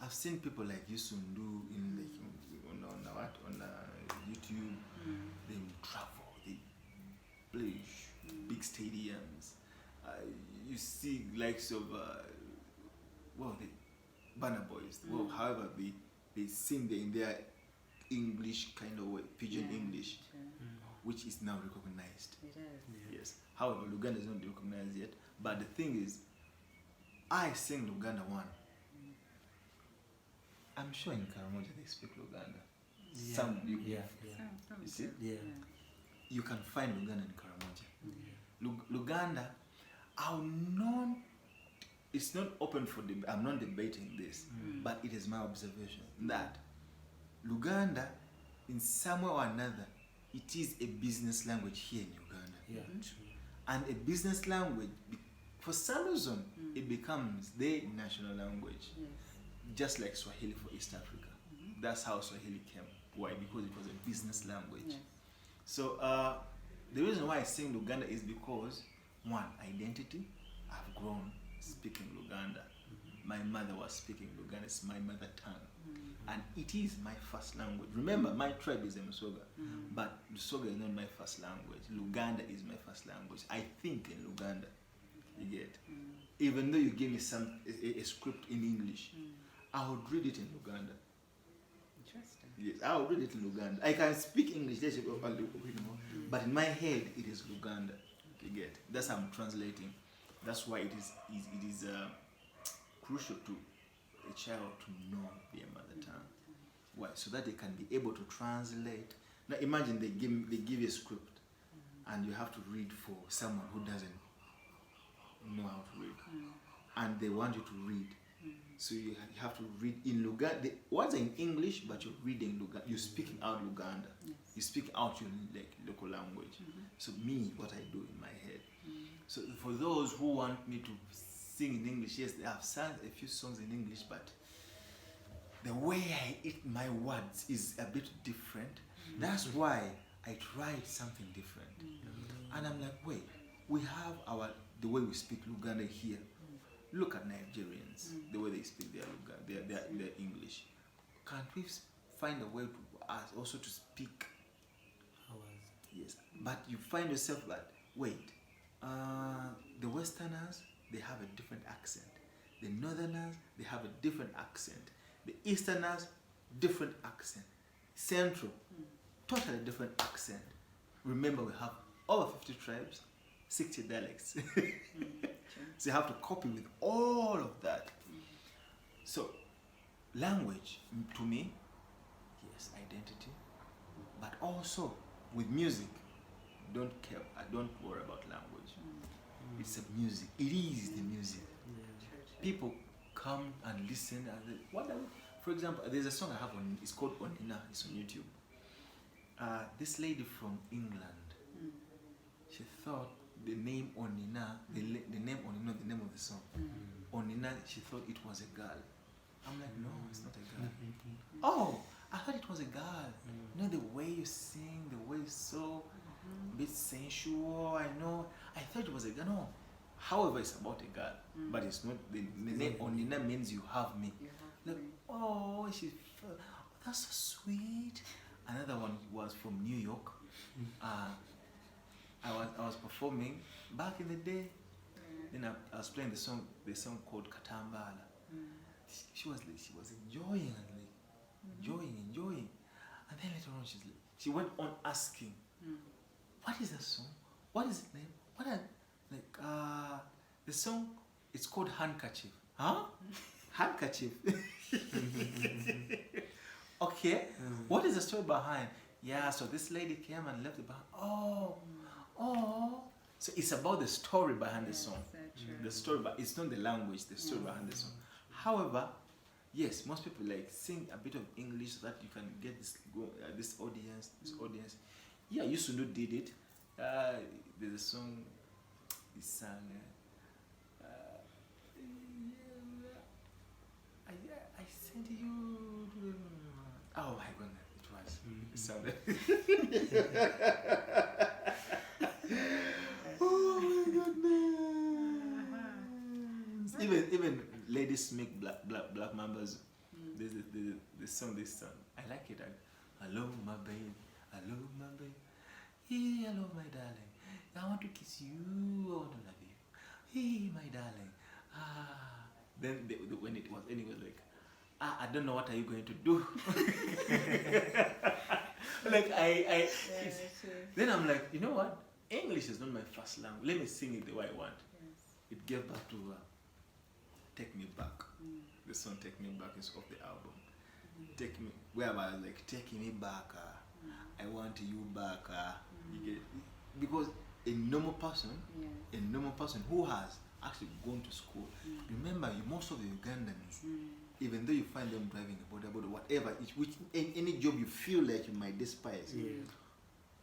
I've seen people like Yusundu on YouTube. They travel, they play big stadiums. You see likes of the Banner Boys. Well, however they sing in their English kind of way, pidgin English, which is now recognized. It is. Yes. However, Luganda is not recognized yet. But the thing is, I sing Luganda one. I'm sure in Karamoja they speak Luganda. Some you see? You can find Luganda in Karamoja. Luganda, it's not open for debate. I'm not debating this, but it is my observation that Luganda, in some way or another, it is a business language here in Uganda. Yeah, true. And a business language, for some reason, it becomes the national language. Yes. Just like Swahili for East Africa. That's how Swahili came. Why? Because it was a business language. Yes. So the reason why I sing Luganda is because, one, identity. I've grown speaking Luganda. My mother was speaking Luganda. It's my mother tongue. And it is my first language. Remember, my tribe is a Musoga, but Musoga is not my first language. Luganda is my first language. I think in Luganda. You get? Even though you give me a script in English, I would read it in Luganda. Interesting. Yes, I would read it in Luganda. I can speak English, but in my head it is Luganda. You get? That's how I'm translating. That's why it is crucial to a child to know their mother tongue. Why? So that they can be able to translate. Now imagine they give you a script, and you have to read for someone who doesn't know how to read, and they want you to read. So you have to read in Luganda. The words are in English, but you're reading Luganda. You're speaking out Luganda. Yes. You speak out your local language. So me, what I do in my head. So for those who want me to sing in English, yes, I have sung a few songs in English, but the way I eat my words is a bit different. That's why I tried something different. And I'm like, wait, we have the way we speak Luganda here. Look at Nigerians, the way they speak their English. Can't we find a way to us also to speak? Yes, but you find yourself that, wait, the Westerners, they have a different accent. The Northerners, they have a different accent. The Easterners, different accent. Central, totally different accent. Remember, we have over 50 tribes, 60 dialects. So you have to copy with all of that. So language, to me, yes, identity, but also with music, don't worry about language. It's a music. It is the music. People come and listen and they, for example, there's a song I have it's called Onina. It's on YouTube. This lady from England, she thought the name Onina, the name Onina, the name of the song. Onina, she thought it was a girl. I'm like, no, it's not a girl. Oh, I thought it was a girl. You know, the way you sing, the way you so a bit sensual, I know. I thought it was a girl. No. However, it's about a girl. But it's not, the name Onina means you have me. Like, oh, that's so sweet. Another one was from New York. I was performing back in the day. Then I was playing the song called Katambala. She was enjoying and enjoying. And then later on she went on asking, what is the song? What is its name? The song, it's called Handkerchief. Huh? Handkerchief. Okay. What is the story behind? Yeah, so this lady came and left it behind. Oh. So it's about the story behind the song. The story, but it's not the language, the story behind the song. However, yes, most people like sing a bit of English so that you can get this audience. Yeah, you used to did it. There's a song he sang. I sent you. Oh my goodness, it sounded. Oh my goodness. Even ladies make black mambas. There's the song. I like it. Hello my babe. Hello my babe. Hey, hello my darling. I want to kiss you. I want to love you. Hey my darling. Then when it was anyway, like, I don't know what are you going to do. Like then I'm like, you know what? English is not my first language. Let me sing it the way I want. It gave back to Take Me Back. The song Take Me Back is off the album. Take Me, where I was like, taking me back. I want you back. You get, because a normal person who has actually gone to school, remember, most of the Ugandans, even though you find them driving a boda, whatever, any job you feel like you might despise,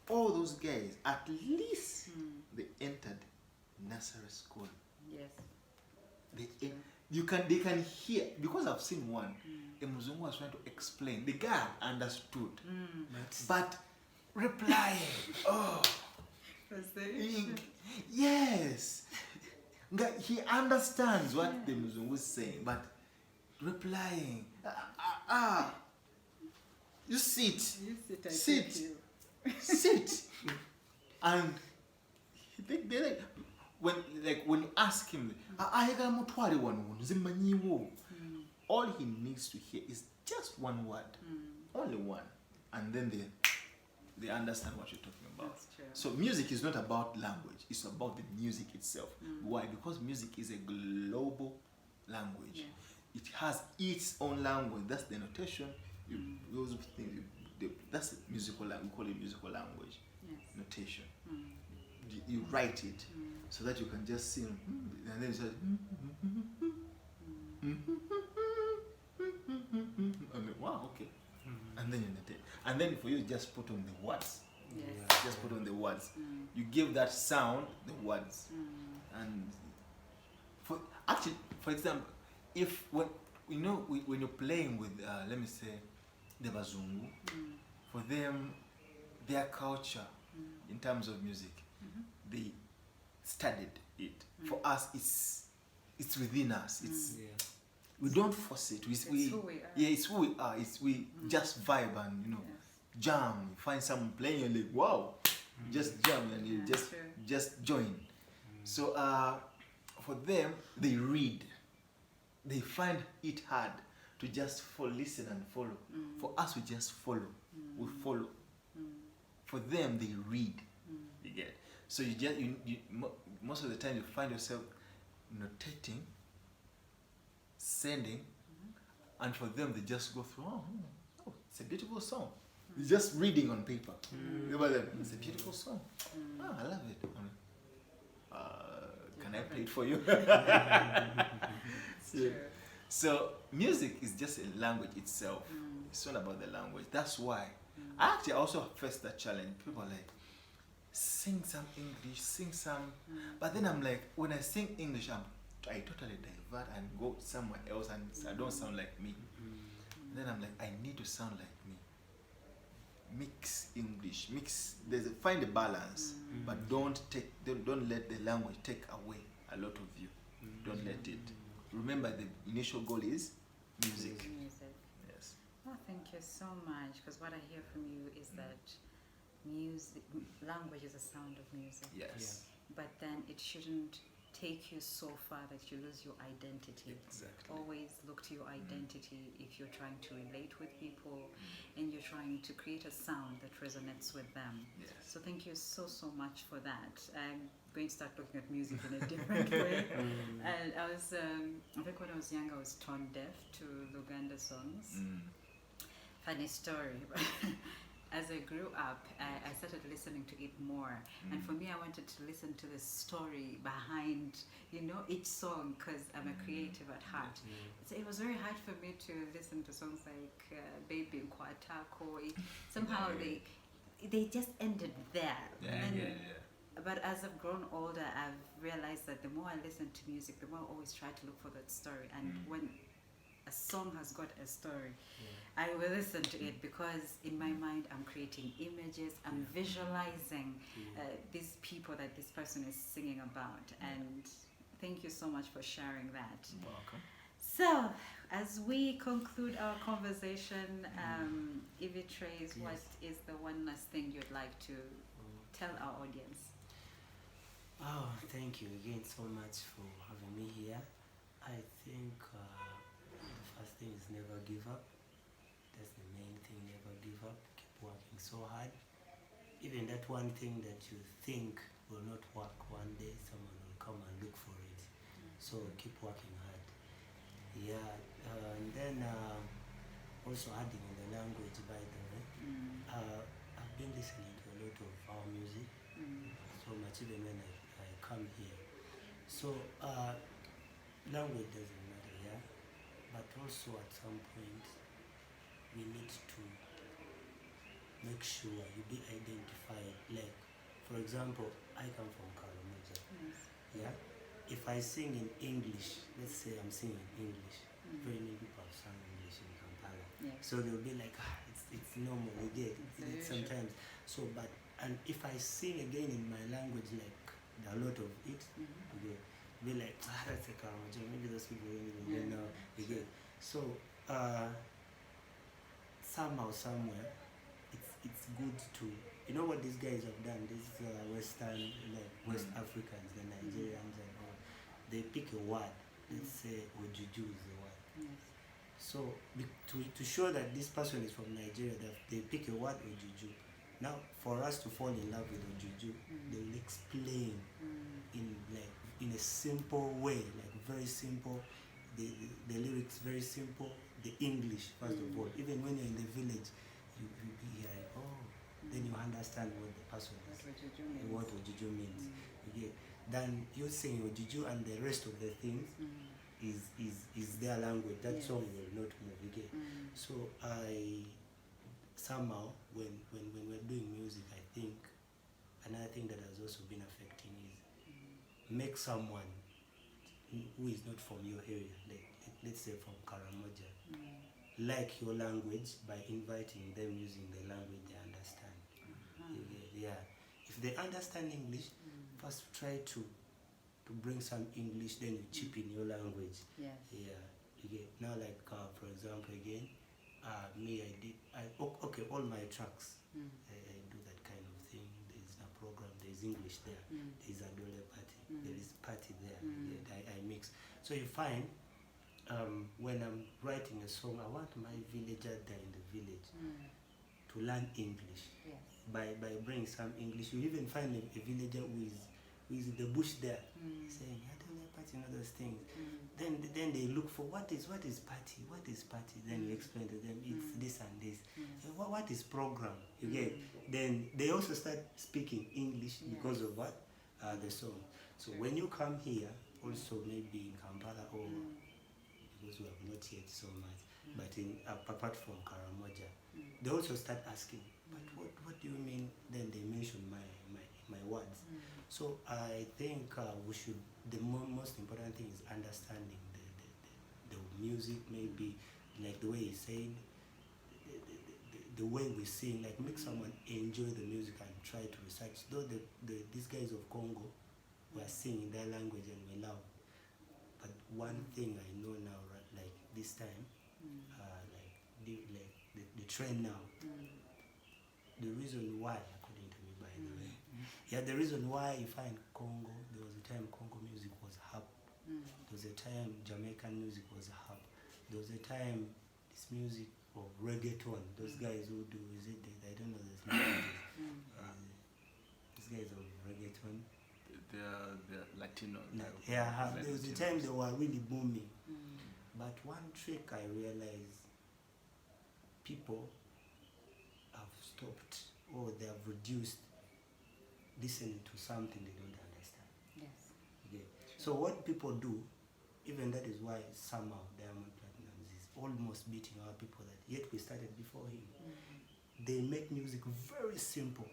all those guys, at least they entered nursery school. Yes. They can hear, because I've seen one. A Muzungu was trying to explain. The guy understood, but replying, yes, he understands what the Muzungu is saying, but replying, you sit, and when you ask him, all he needs to hear is just one word, only one, and then they understand what you're talking about. That's true. So music is not about language, it's about the music itself. Why? Because music is a global language. Yes. It has its own language. That's the notation. Those things, that's musical language. We call it musical language. Yes. Notation. You write it so that you can just sing, and then you say, and then, wow, okay. And then you notate. And then for you, just put on the words. Yes. Just put on the words. You give that sound the words. And for example, if when you're playing with let me say the Bazungu, for them, their culture in terms of music, they studied it. For us, it's within us. It's we don't force it. It's who we are. Yeah, it's who we are. We just vibe and jam. You find someone playing, you're like, wow, just jam and you just join. So for them, they read. They find it hard to just listen and follow. For us, we just follow. We follow. For them, they read. You get. So most of the time you find yourself notating, sending, and for them they just go through. Oh, it's a beautiful song. It's just reading on paper. It's a beautiful song. I love it. Can I play it for you? So music is just a language itself. It's not about the language. That's why I actually also faced that challenge. People are like, sing some English, sing some. But then I'm like, when I sing English, I totally divert and go somewhere else, and I don't sound like me. Then I'm like, I need to sound like me. Mix English, find a balance, but don't let the language take away a lot of you. Don't let it. Remember, the initial goal is music. Yes. Well, thank you so much, because what I hear from you is that language is a sound of music. Yes. But then it shouldn't take you so far that you lose your identity. Exactly. Always look to your identity if you're trying to relate with people and you're trying to create a sound that resonates with them. Yes. So thank you so much for that. I'm going to start looking at music in a different way. And I think when I was young, I was tone deaf to Luganda songs. Funny story. As I grew up, I started listening to it more. And for me, I wanted to listen to the story behind, each song, because I'm a creative at heart. So it was very hard for me to listen to songs like Baby Nkwatako. Somehow they just ended there. But as I've grown older, I've realized that the more I listen to music, the more I always try to look for that story. And when a song has got a story, I will listen to it, because in my mind I'm creating images, I'm visualizing these people that this person is singing about. And thank you so much for sharing that. Welcome. So, as we conclude our conversation, Evie Treyz, what is the one last thing you'd like to tell our audience? Oh, thank you again so much for having me here. I think the first thing is never give up. That's the main thing, never give up. Keep working so hard. Even that one thing that you think will not work, one day someone will come and look for it. So keep working hard. And then also adding in the language, by the way, I've been listening to a lot of our music, so much even when I come here. So language doesn't matter, but also at some point we need to make sure you be identified. Like, for example, I come from Karamoja. If I sing in English, let's say I'm singing in English, very many people have sung English in Kampala, so they'll be like, it's normal, we get it sometimes. So, and if I sing again in my language, like a lot of it, be like, that's a Karamoja, maybe those people don't even know, you get. So somehow, somewhere, it's good to, what these guys have done, these Western, like West Africans, the Nigerians and all, they pick a word, let's say Ojuju is the word. So to show that this person is from Nigeria, that they pick a word Ojuju. Now, for us to fall in love with Ojuju, they will explain in a simple way, like very simple. The lyrics very simple. The English first of all. Even when you're in the village, you be like, oh, then you understand what the person is, what Ojuju means. Okay. Then you're saying Ojuju and the rest of the things is their language. That song will not move. Okay. So I somehow when we're doing music, I think another thing that has also been affecting is make someone who is not from your area, let's say from Karamoja, like your language by inviting them using the language they understand. Yeah. If they understand English, first try to bring some English, then you chip in your language. Yes. Yeah. Okay. Now, like for example, again, okay, all my tracks, I do that kind of thing. There's a program, there's English there, there's a Dole party, there is party there. I mix. So you find when I'm writing a song, I want my villager there in the village to learn English. Yes. By bringing some English. You even find a villager who is in the bush there, saying, I don't like party and all those things. Then they look for what is party, what is party. Then you explain to them, it's this and this. What is program? You get. Then they also start speaking English because of what? The song. So when you come here, also maybe in Kampala or because we have not yet so much, but in apart from Karamoja, they also start asking, but what do you mean? Then they mention my words. So I think we should. The most important thing is understanding the music, maybe like the way he said, the way we sing, like make someone enjoy the music and try to research. Though these guys of Congo were singing their language and we love, but one thing I know now, right, like this time, the trend now. The reason why, according to me, by the way, the reason why you find Congo, there was a time Congo music was hip. There was a time Jamaican music was hip. There was a time this music of reggaeton, those guys who do, I don't know this name. These guys of reggaeton. They're Latino. There was a time they were really booming. But one trick I realized, people have stopped or they have reduced listening to something they don't understand. Yes. Okay. So what people do, even that is why somehow Diamond Platnumz is almost beating our people that yet we started before him. They make music very simple.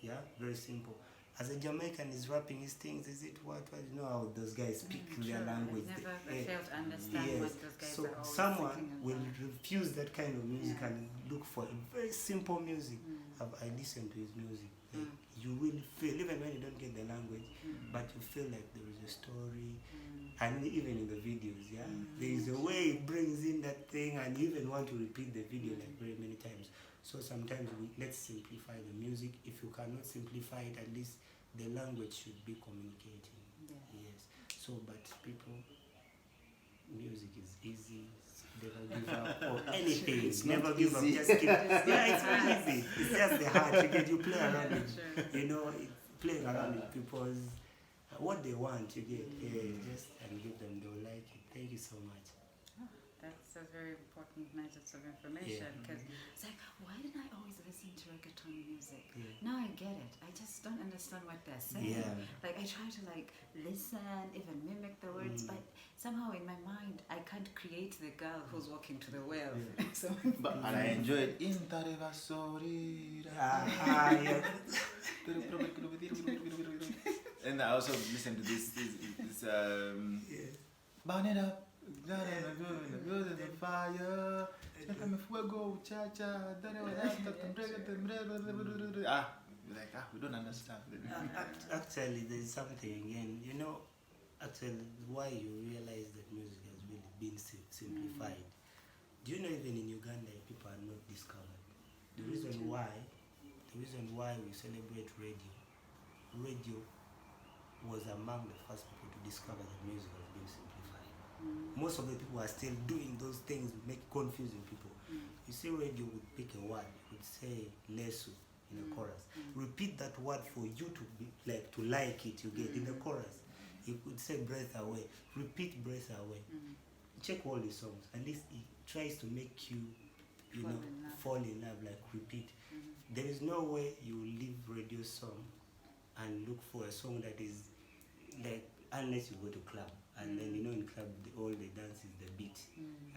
Yeah, very simple. As a Jamaican is rapping his things, is it what you know how those guys speak their language? I fail to understand what those guys so are always someone thinking will about. refuse that kind of music and look for very simple music. I listen to his music. Like, you will feel, even when you don't get the language, but you feel like there is a story. And even in the videos, there is a way it brings in that thing, and you even want to repeat the video like very many times. So sometimes let's simplify the music. If you cannot simplify it, at least the language should be communicating. Yes. So, but people, music is easy. Never give up or anything. It's never not give easy. up. Just keep. It's really easy. It's just the heart. You play around with, playing around with people's what they want. You get just and give them. They'll like it. Thank you so much. That's a very important nuggets of information because it's like, why did I always listen to reggaeton music? Now I get it. I just don't understand what they're saying. Like I try to listen, even mimic the words, but somehow in my mind I can't create the girl who's walking to the well. So, and I enjoyed in Tareva Sorry. And I also listen to this burn it up. Fire. We don't understand. Actually, there's something again. Actually, why you realize that music has really been simplified. Do you know even in Uganda people are not discovered? The reason why we celebrate radio was among the first people to discover that music has been simplified. Most of the people are still doing those things, confusing people. You see, radio would pick a word, would say lesu in the chorus. Repeat that word for you to be to like it. You get in the chorus. You could say breath away. Repeat breath away. Check all the songs. At least it tries to make you, fall in love. Like repeat. There is no way you will leave radio song and look for a song that is like, unless you go to club. And then in club all they dance is the beat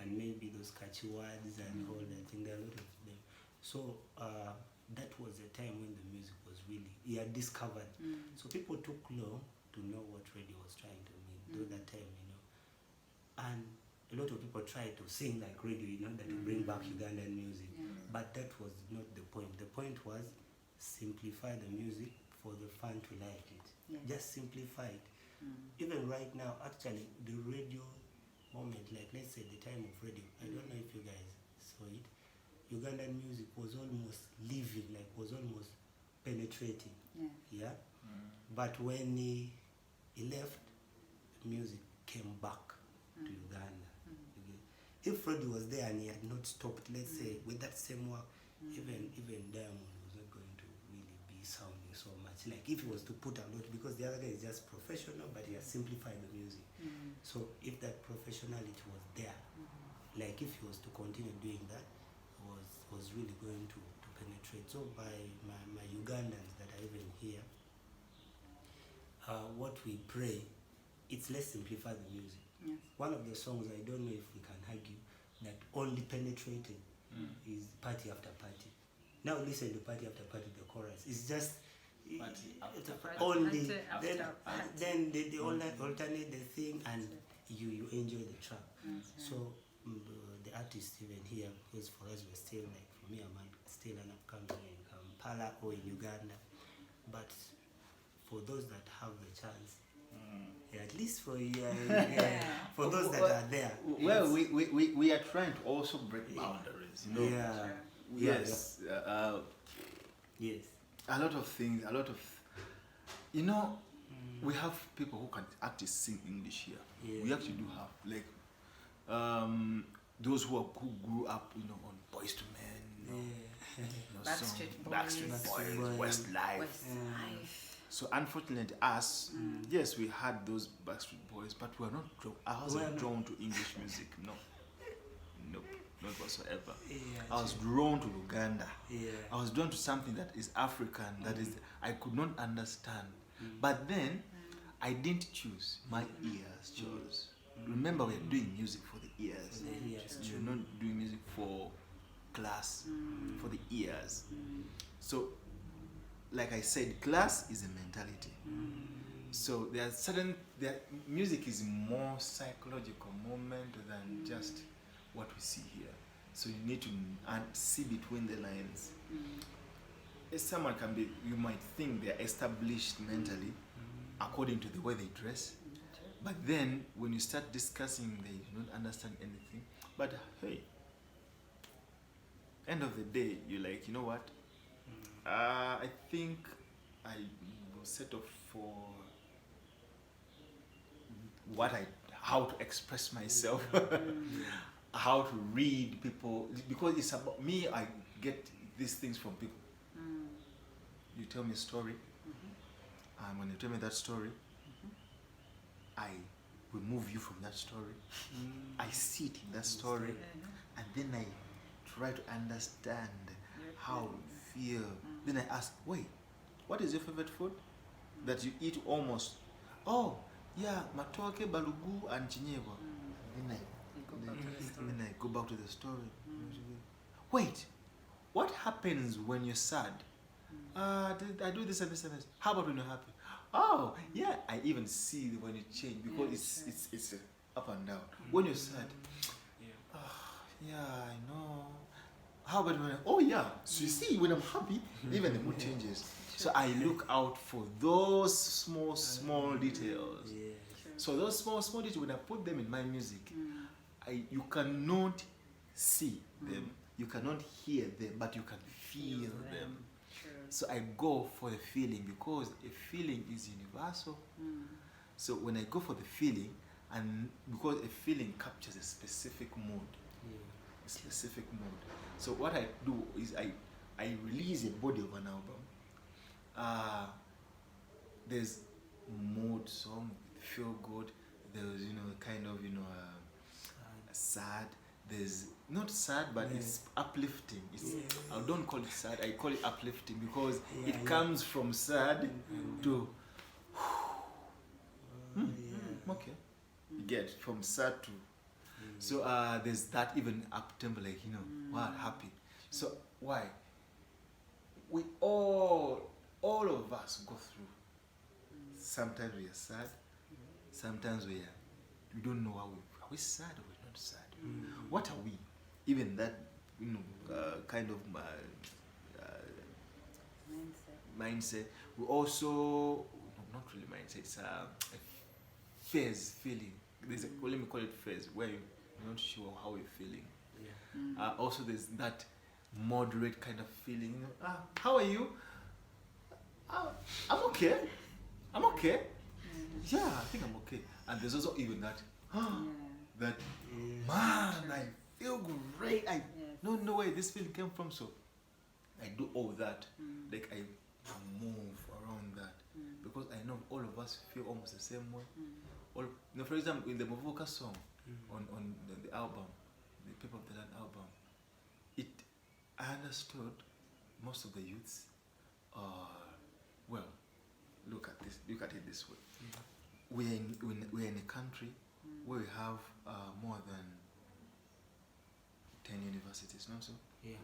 and maybe those catchy words and all that thing. There are a lot of them. So that was a time when the music was really discovered. So people took long to know what radio was trying to mean. Though that time, and a lot of people tried to sing like radio, that to bring back Ugandan music. But that was not the point. The point was simplify the music for the fan to like it. Just simplify it. Even right now, actually, the radio moment, like let's say the time of radio, I don't know if you guys saw it, Ugandan music was almost living, was almost penetrating. But when he left, music came back to Uganda. If radio was there and he had not stopped, let's say, with that same work, even Diamond was not going to really be sounding so much. Like if he was to put a lot, because the other guy is just professional, but he has simplified the music. So if that professionality was there, like if he was to continue doing that, was really going to penetrate. So by my Ugandans that are even here, what we pray, it's let's simplify the music. One of the songs, I don't know if we can argue, that only penetrated is Party After Party. Now listen to Party After Party, the chorus. It's just only then they alternate the thing and you enjoy the track. So the artist even here, because for us we're still for me I'm still an upcoming in Kampala or in Uganda, but for those that have the chance, at least for for those that are there. Well, we are trying to also break boundaries, Yes. Yes. A lot of things, we have people who can actually sing English here. We actually do have those who grew up, on Boys to Men, Backstreet Boys, Westlife. So unfortunately, us, yes, we had those Backstreet Boys, but we are not. I wasn't drawn to English music. No, not whatsoever. I was drawn to Uganda. I was drawn to something that is African. That is, I could not understand. But then, I didn't choose. My ears chose. Remember, we are doing music for the ears. We're not doing music for class, for the ears. So, like I said, class is a mentality. So music is more psychological moment than just what we see here. So you need to see between the lines. Someone you might think they're established mentally according to the way they dress. But then when you start discussing, they don't understand anything. But hey, end of the day, you're like, you know what? I think I will settle for how to express myself, how to read people, because it's about me. I get these things from people. You tell me a story, and when you tell me that story, I remove you from that story. I sit in that story, and then I try to understand how you feel. Then I ask, wait, what is your favorite food that you eat almost? Oh, yeah, matoke, balugu, and chinyebwa. Then I go back to the story. Wait, what happens when you're sad? I do this and this and this. How about when you're happy? Oh, yeah, I even see when you change, because it's up and down. When you're sad, yeah, I know. How about when oh yeah, so you see, when I'm happy, even the mood changes. So I look out for those small details. So those small details, when I put them in my music, you cannot see them, you cannot hear them, but you can feel them. So I go for the feeling, because a feeling is universal. So when I go for the feeling, and because a feeling captures a specific mood, Yeah. a specific mood. So what I do is I release a body of an album. There's mood song, feel good. There's kind of sad. There's not sad, but it's uplifting. It's I don't call it sad. I call it uplifting because it comes from sad to okay. You get from sad to so there's that even up tempo like what happy. So why? We all of us go through. Sometimes we are sad. Sometimes we don't know are we sad or we're not sad. What are we? Even that kind of mindset. We also not really mindset. It's a phase feeling. Let me call it phase where you're not sure how you're feeling. Yeah. Also, there's that moderate kind of feeling. How are you? I'm okay. I'm okay. Yeah, I think I'm okay. And there's also even that. That man, I feel great. I don't know where this feeling came from. So I do all that. Like I move around that because I know all of us feel almost the same way. For example, in the Movoka song on the album, the People of the Land album, I understood most of the youths well, look at it this way. We're in a country where we have more than 10 universities, not so? Yeah.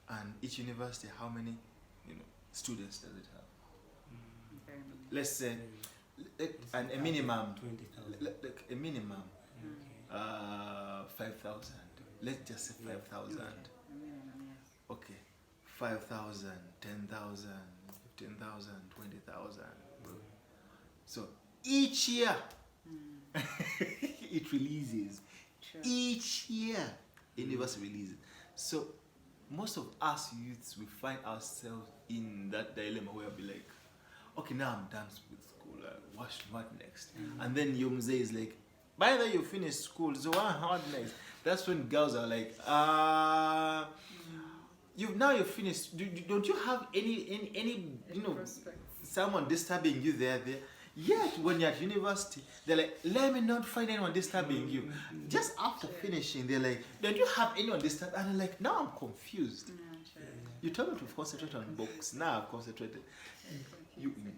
And each university, how many students does it have? Very many. Let's say a minimum 20,000. a minimum Okay. 5,000. Let's just say 5,000. Minimum, yes. Okay, 5,000, 10,000, 15,000, 20,000. So each year it releases. True. Each year a university releases. So most of us youths, we find ourselves in that dilemma where we'll be like, okay, now I'm done with school. What next? And then your mzee is like, by the way, you finished school, so what next? That's when girls are like, you've finished. Don't you have any Prospects. someone disturbing you there? Yet when you're at university, they're like, let me not find anyone disturbing you. Just after finishing, they're like, don't you have anyone disturbing? And I'm like, now I'm confused. True. You told me to concentrate on books. Now I've concentrated.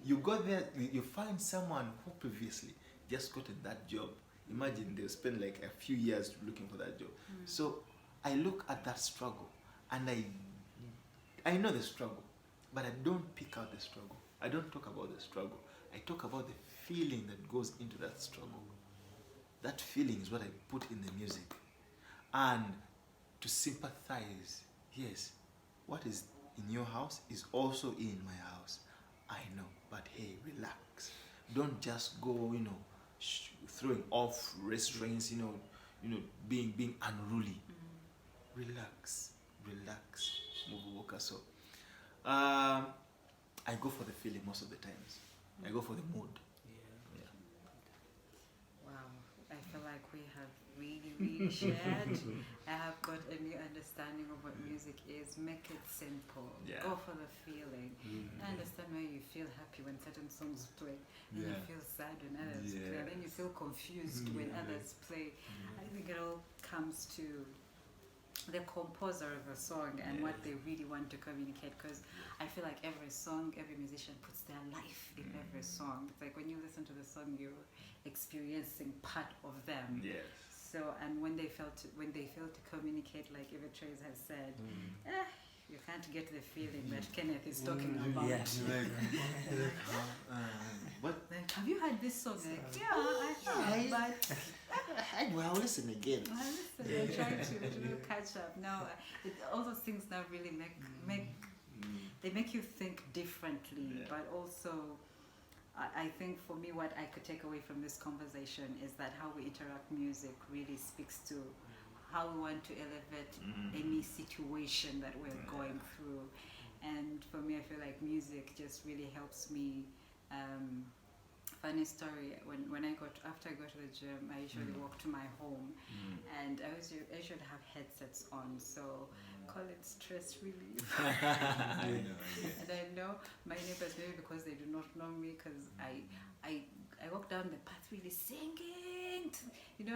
You go there, you find someone who previously just got that job. Imagine they'll spend like a few years looking for that job. So I look at that struggle and I know the struggle, but I don't pick out the struggle. I don't talk about the struggle. I talk about the feeling that goes into that struggle. That feeling is what I put in the music. And to sympathize, yes, what is in your house is also in my house. I know, but hey, relax. Don't just go, throwing off restraints, being unruly. Relax. So, I go for the feeling most of the times. I go for the mood. Yeah. Wow, I feel like we have really shared. I have got a new understanding of what music is. Make it simple. Yeah. Go for the feeling. I understand why you feel happy when certain songs play, and you feel sad when others play, and then you feel confused when others play. I think it all comes to the composer of a song and what they really want to communicate, because I feel like every song, every musician puts their life in every song. It's like when you listen to the song, you're experiencing part of them. Yes. So, and when they fail to communicate, like even Treyz has said, you can't get the feeling that Kenneth is talking about. Yes. What? Like, have you heard this song? Like, yeah, I have, but Well, listen again. I'm trying to catch up. Now, all those things now really make you think differently, but also I think for me what I could take away from this conversation is that how we interact music really speaks to how we want to elevate any situation that we're going through. And for me, I feel like music just really helps me funny story. When I got after I go to the gym, I usually walk to my home, and I usually have headsets on, so call it stress relief. And I know my neighbors, maybe because they do not know me, because I walk down the path really singing,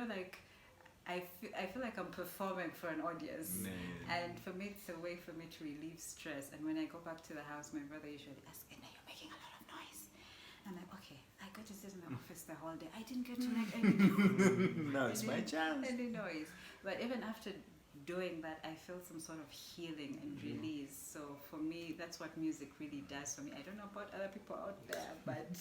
like I feel like I'm performing for an audience. And for me, it's a way for me to relieve stress. And when I go back to the house, my brother usually asks, "You're making a lot of noise." I'm like, "Okay, I got to sit in the office the whole day. I didn't get to make any noise." Now it's my chance. Any noise. But even after doing that, I feel some sort of healing and release. So for me, that's what music really does for me. I don't know about other people out there, but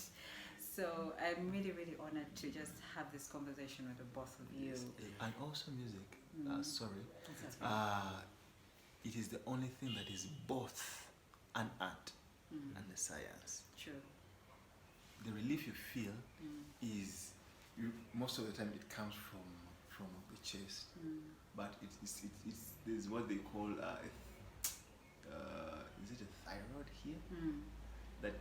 so I'm really, really honored to just have this conversation with the both of you. And also music. Sorry. That's okay. It is the only thing that is both an art and a science. True. The relief you feel is most of the time it comes from the chest, but it's there's what they call is it a thyroid here that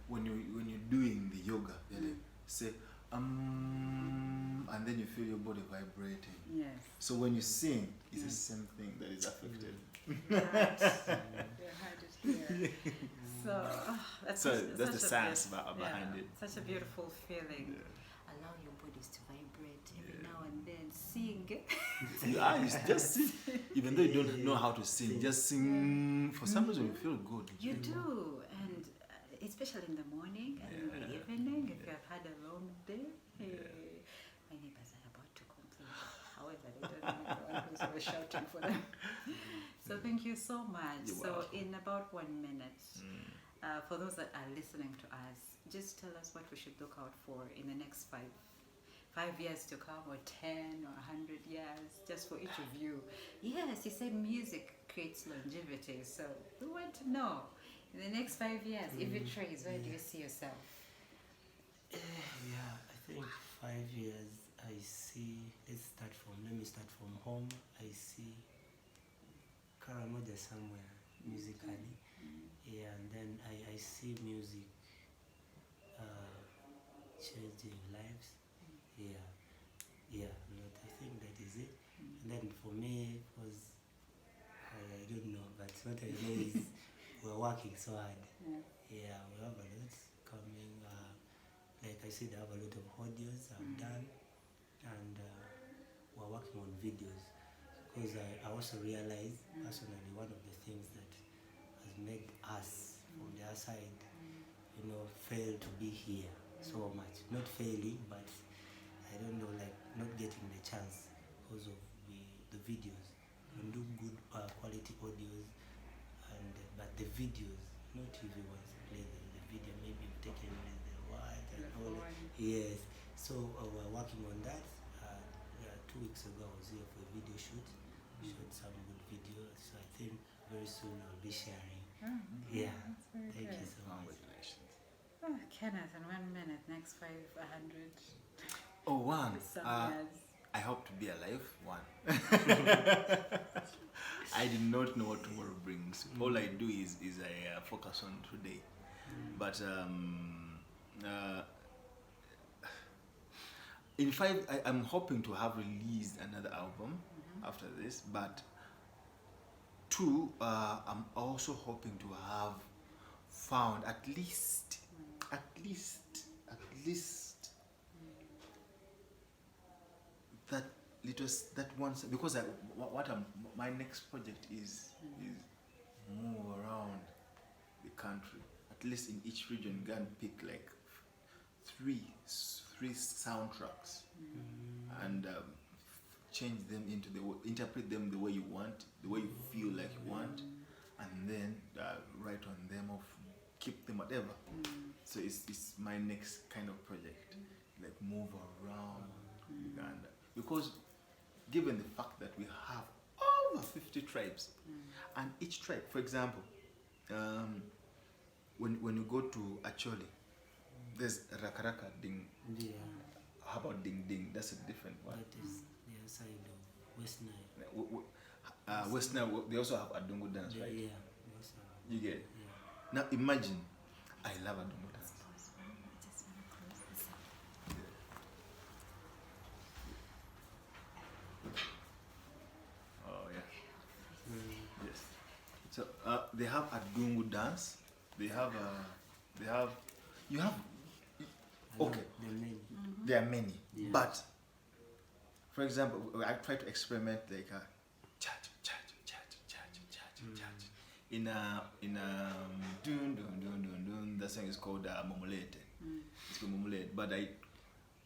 when you're doing the yoga they say and then you feel your body vibrating. Yes. So when you sing, it's the same thing that is affected. Right. You heard it here. So that's the such science behind it. Such a beautiful feeling. Allow your bodies to vibrate every now and then. Sing. Just sing. Even though you don't know how to sing, just sing. For some reason, you feel good. You do, and especially in the morning and in the evening, if you have had a long day. My neighbors are about to complain. However, they don't know because I was shouting for them. So thank you so much. You're So welcome. in about 1 minute, for those that are listening to us, just tell us what we should look out for in the next five years to come, or 10 or 100 years, just for each of you. Yes, you said music creates longevity, so we want to know in the next 5 years, if you Treyz, where do you see yourself? Yeah, I think 5 years. I see. Let me start from home. I see Karamoja somewhere musically. Yeah, and then I see music changing lives. Yeah, Lord, I think that is it. And then for me, it was, I don't know, but what I know is we're working so hard. Yeah, we have a lot coming. Like I said, I have a lot of audios I've done, and we're working on videos. Because I also realized personally one of the things that has made us from their side, fail to be here so much. Not failing, but I don't know, like not getting the chance because of the videos. We do good quality audios, but the videos, not everyone play the video. Maybe taken the word and all that. Yes. So we're working on that. 2 weeks ago I was here for a video shoot. Shot some good videos. So I think very soon I'll be sharing. Yeah. Thank you so much. Congratulations. Oh, Kenneth, in 1 minute, next 500. Oh, one. Some years. I hope to be alive. One. I did not know what tomorrow brings. All I do is I focus on today. But in 5, I'm hoping to have released another album after this. But 2, I'm also hoping to have found at least that once, because my next project is move around the country, at least in each region, go and pick like three soundtracks and change them interpret them the way you want, the way you feel like you want, and then write on them or keep them, whatever. So it's my next kind of project, like move around Uganda, because given the fact that we have over 50 tribes, and each tribe, for example, when you go to Acholi, there's Rakaraka Ding. Yeah. How about Ding Ding? That's a different one. That is the other side of West Nile. West Nile, they also have Adungu dance, right? Yeah. Yes, You get it? yeah. Now imagine, I love Adungu dance. So they have a Dungu dance. They have you have okay. The main. There are many, Yeah. but for example, I try to experiment like a in dun dun dun dun dun. That song is called Momolete. It's called Momolete. But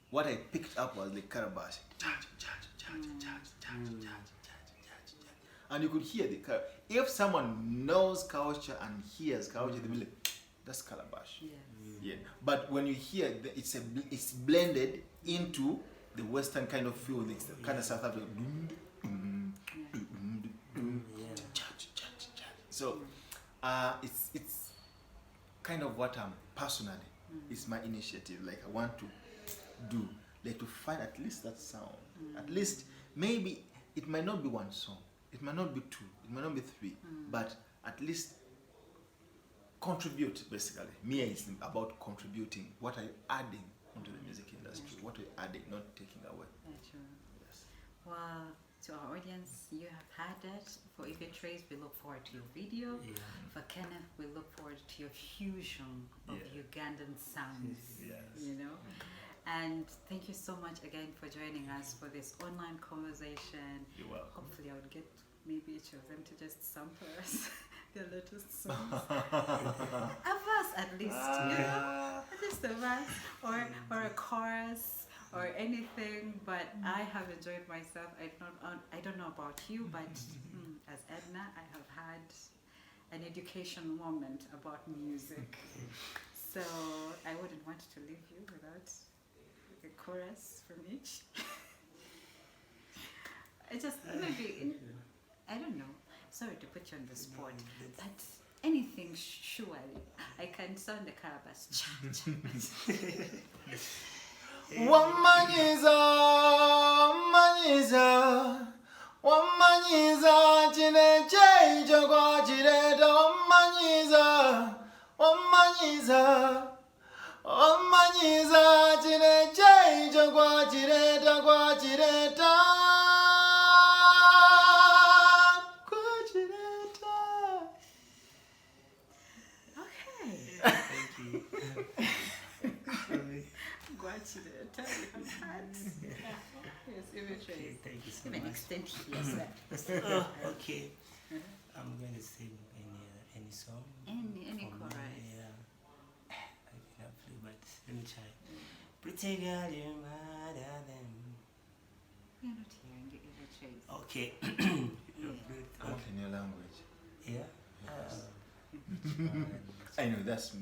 what I picked up was the calabash. And you could hear the calabash. If someone knows culture and hears culture, they'll be like, that's calabash. Yes. Yeah. But when you hear it's blended into the Western kind of feel, it's the kind of South African. So it's kind of what I'm personally. It's my initiative. Like I want to do, like to find at least that sound. At least maybe it might not be one song. It might not be two. It might not be three. But at least contribute. Basically, me is about contributing. What are you adding onto the music industry? What are you adding, not taking away? That's true. Yes. Well, to our audience, you have had it. For Treyz, we look forward to your video. Yeah. For Kenneth, we look forward to your fusion of Ugandan sounds. Yes. You know. And thank you so much again for joining us for this online conversation. You're welcome. Hopefully, I would get maybe each of them to just sample us their latest songs. A verse at least, you know, at least a verse or a chorus or anything. But I have enjoyed myself. I don't know about you, but as Edna, I have had an education moment about music. So I wouldn't want to leave you without a chorus from each. I just maybe I don't know. Sorry to put you on the spot, but anything surely. I can sound the calabash. Wamanyiza, wamanyiza, wamanyiza, chine cheicho kwa chireta, wamanyiza, wamanyiza, wamanyiza, chine cheicho kwa chireta, kwa chireta. Yes, Thank you so even much. extend here. Okay. I'm going to sing any song. Any from chorus. Yeah. I cannot play, but let me try. Pretty girl, you're madder than. We're not hearing you, Treyz. Okay. What in your language? Yeah. I know, that's me.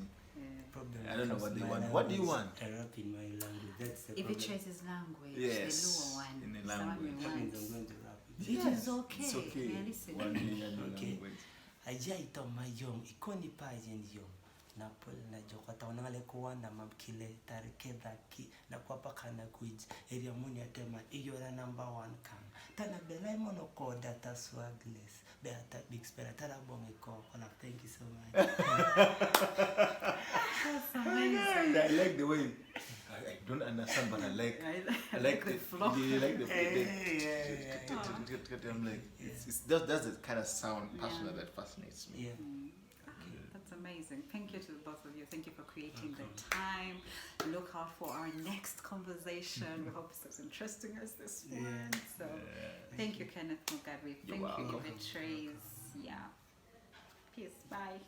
Problem I don't know comes what to they my want. What do you language, want? I rap in my language. That's the If problem. it traces language, Yes, the Luo one, in the Sawami language. That means I'm wants. going to rap it. It Yes, is okay. It's okay. We are listening. One in your Okay. language. Ajaito mayom ikoni pajen yom na pol na jokota onale kuwa na mamkile tarikeda ki na kwa paka na kuij area muni atema iyora number 1 kan tana belai mono ko data swagless beata big spell tara bonge ko na thank you so much. That's amazing. I like the way. I don't understand, but I like the flow. You like the Yeah. I'm like, it's that's the kind of sound passion that fascinates me. Yeah. That's amazing. Thank you to both of you. Thank you for creating the time. Look out for our next conversation. We hope it's as interesting as this one. Yeah. So thank you, Kenneth Mugabi. You're Thank you, welcome. Treyz. Yeah. Peace. Bye.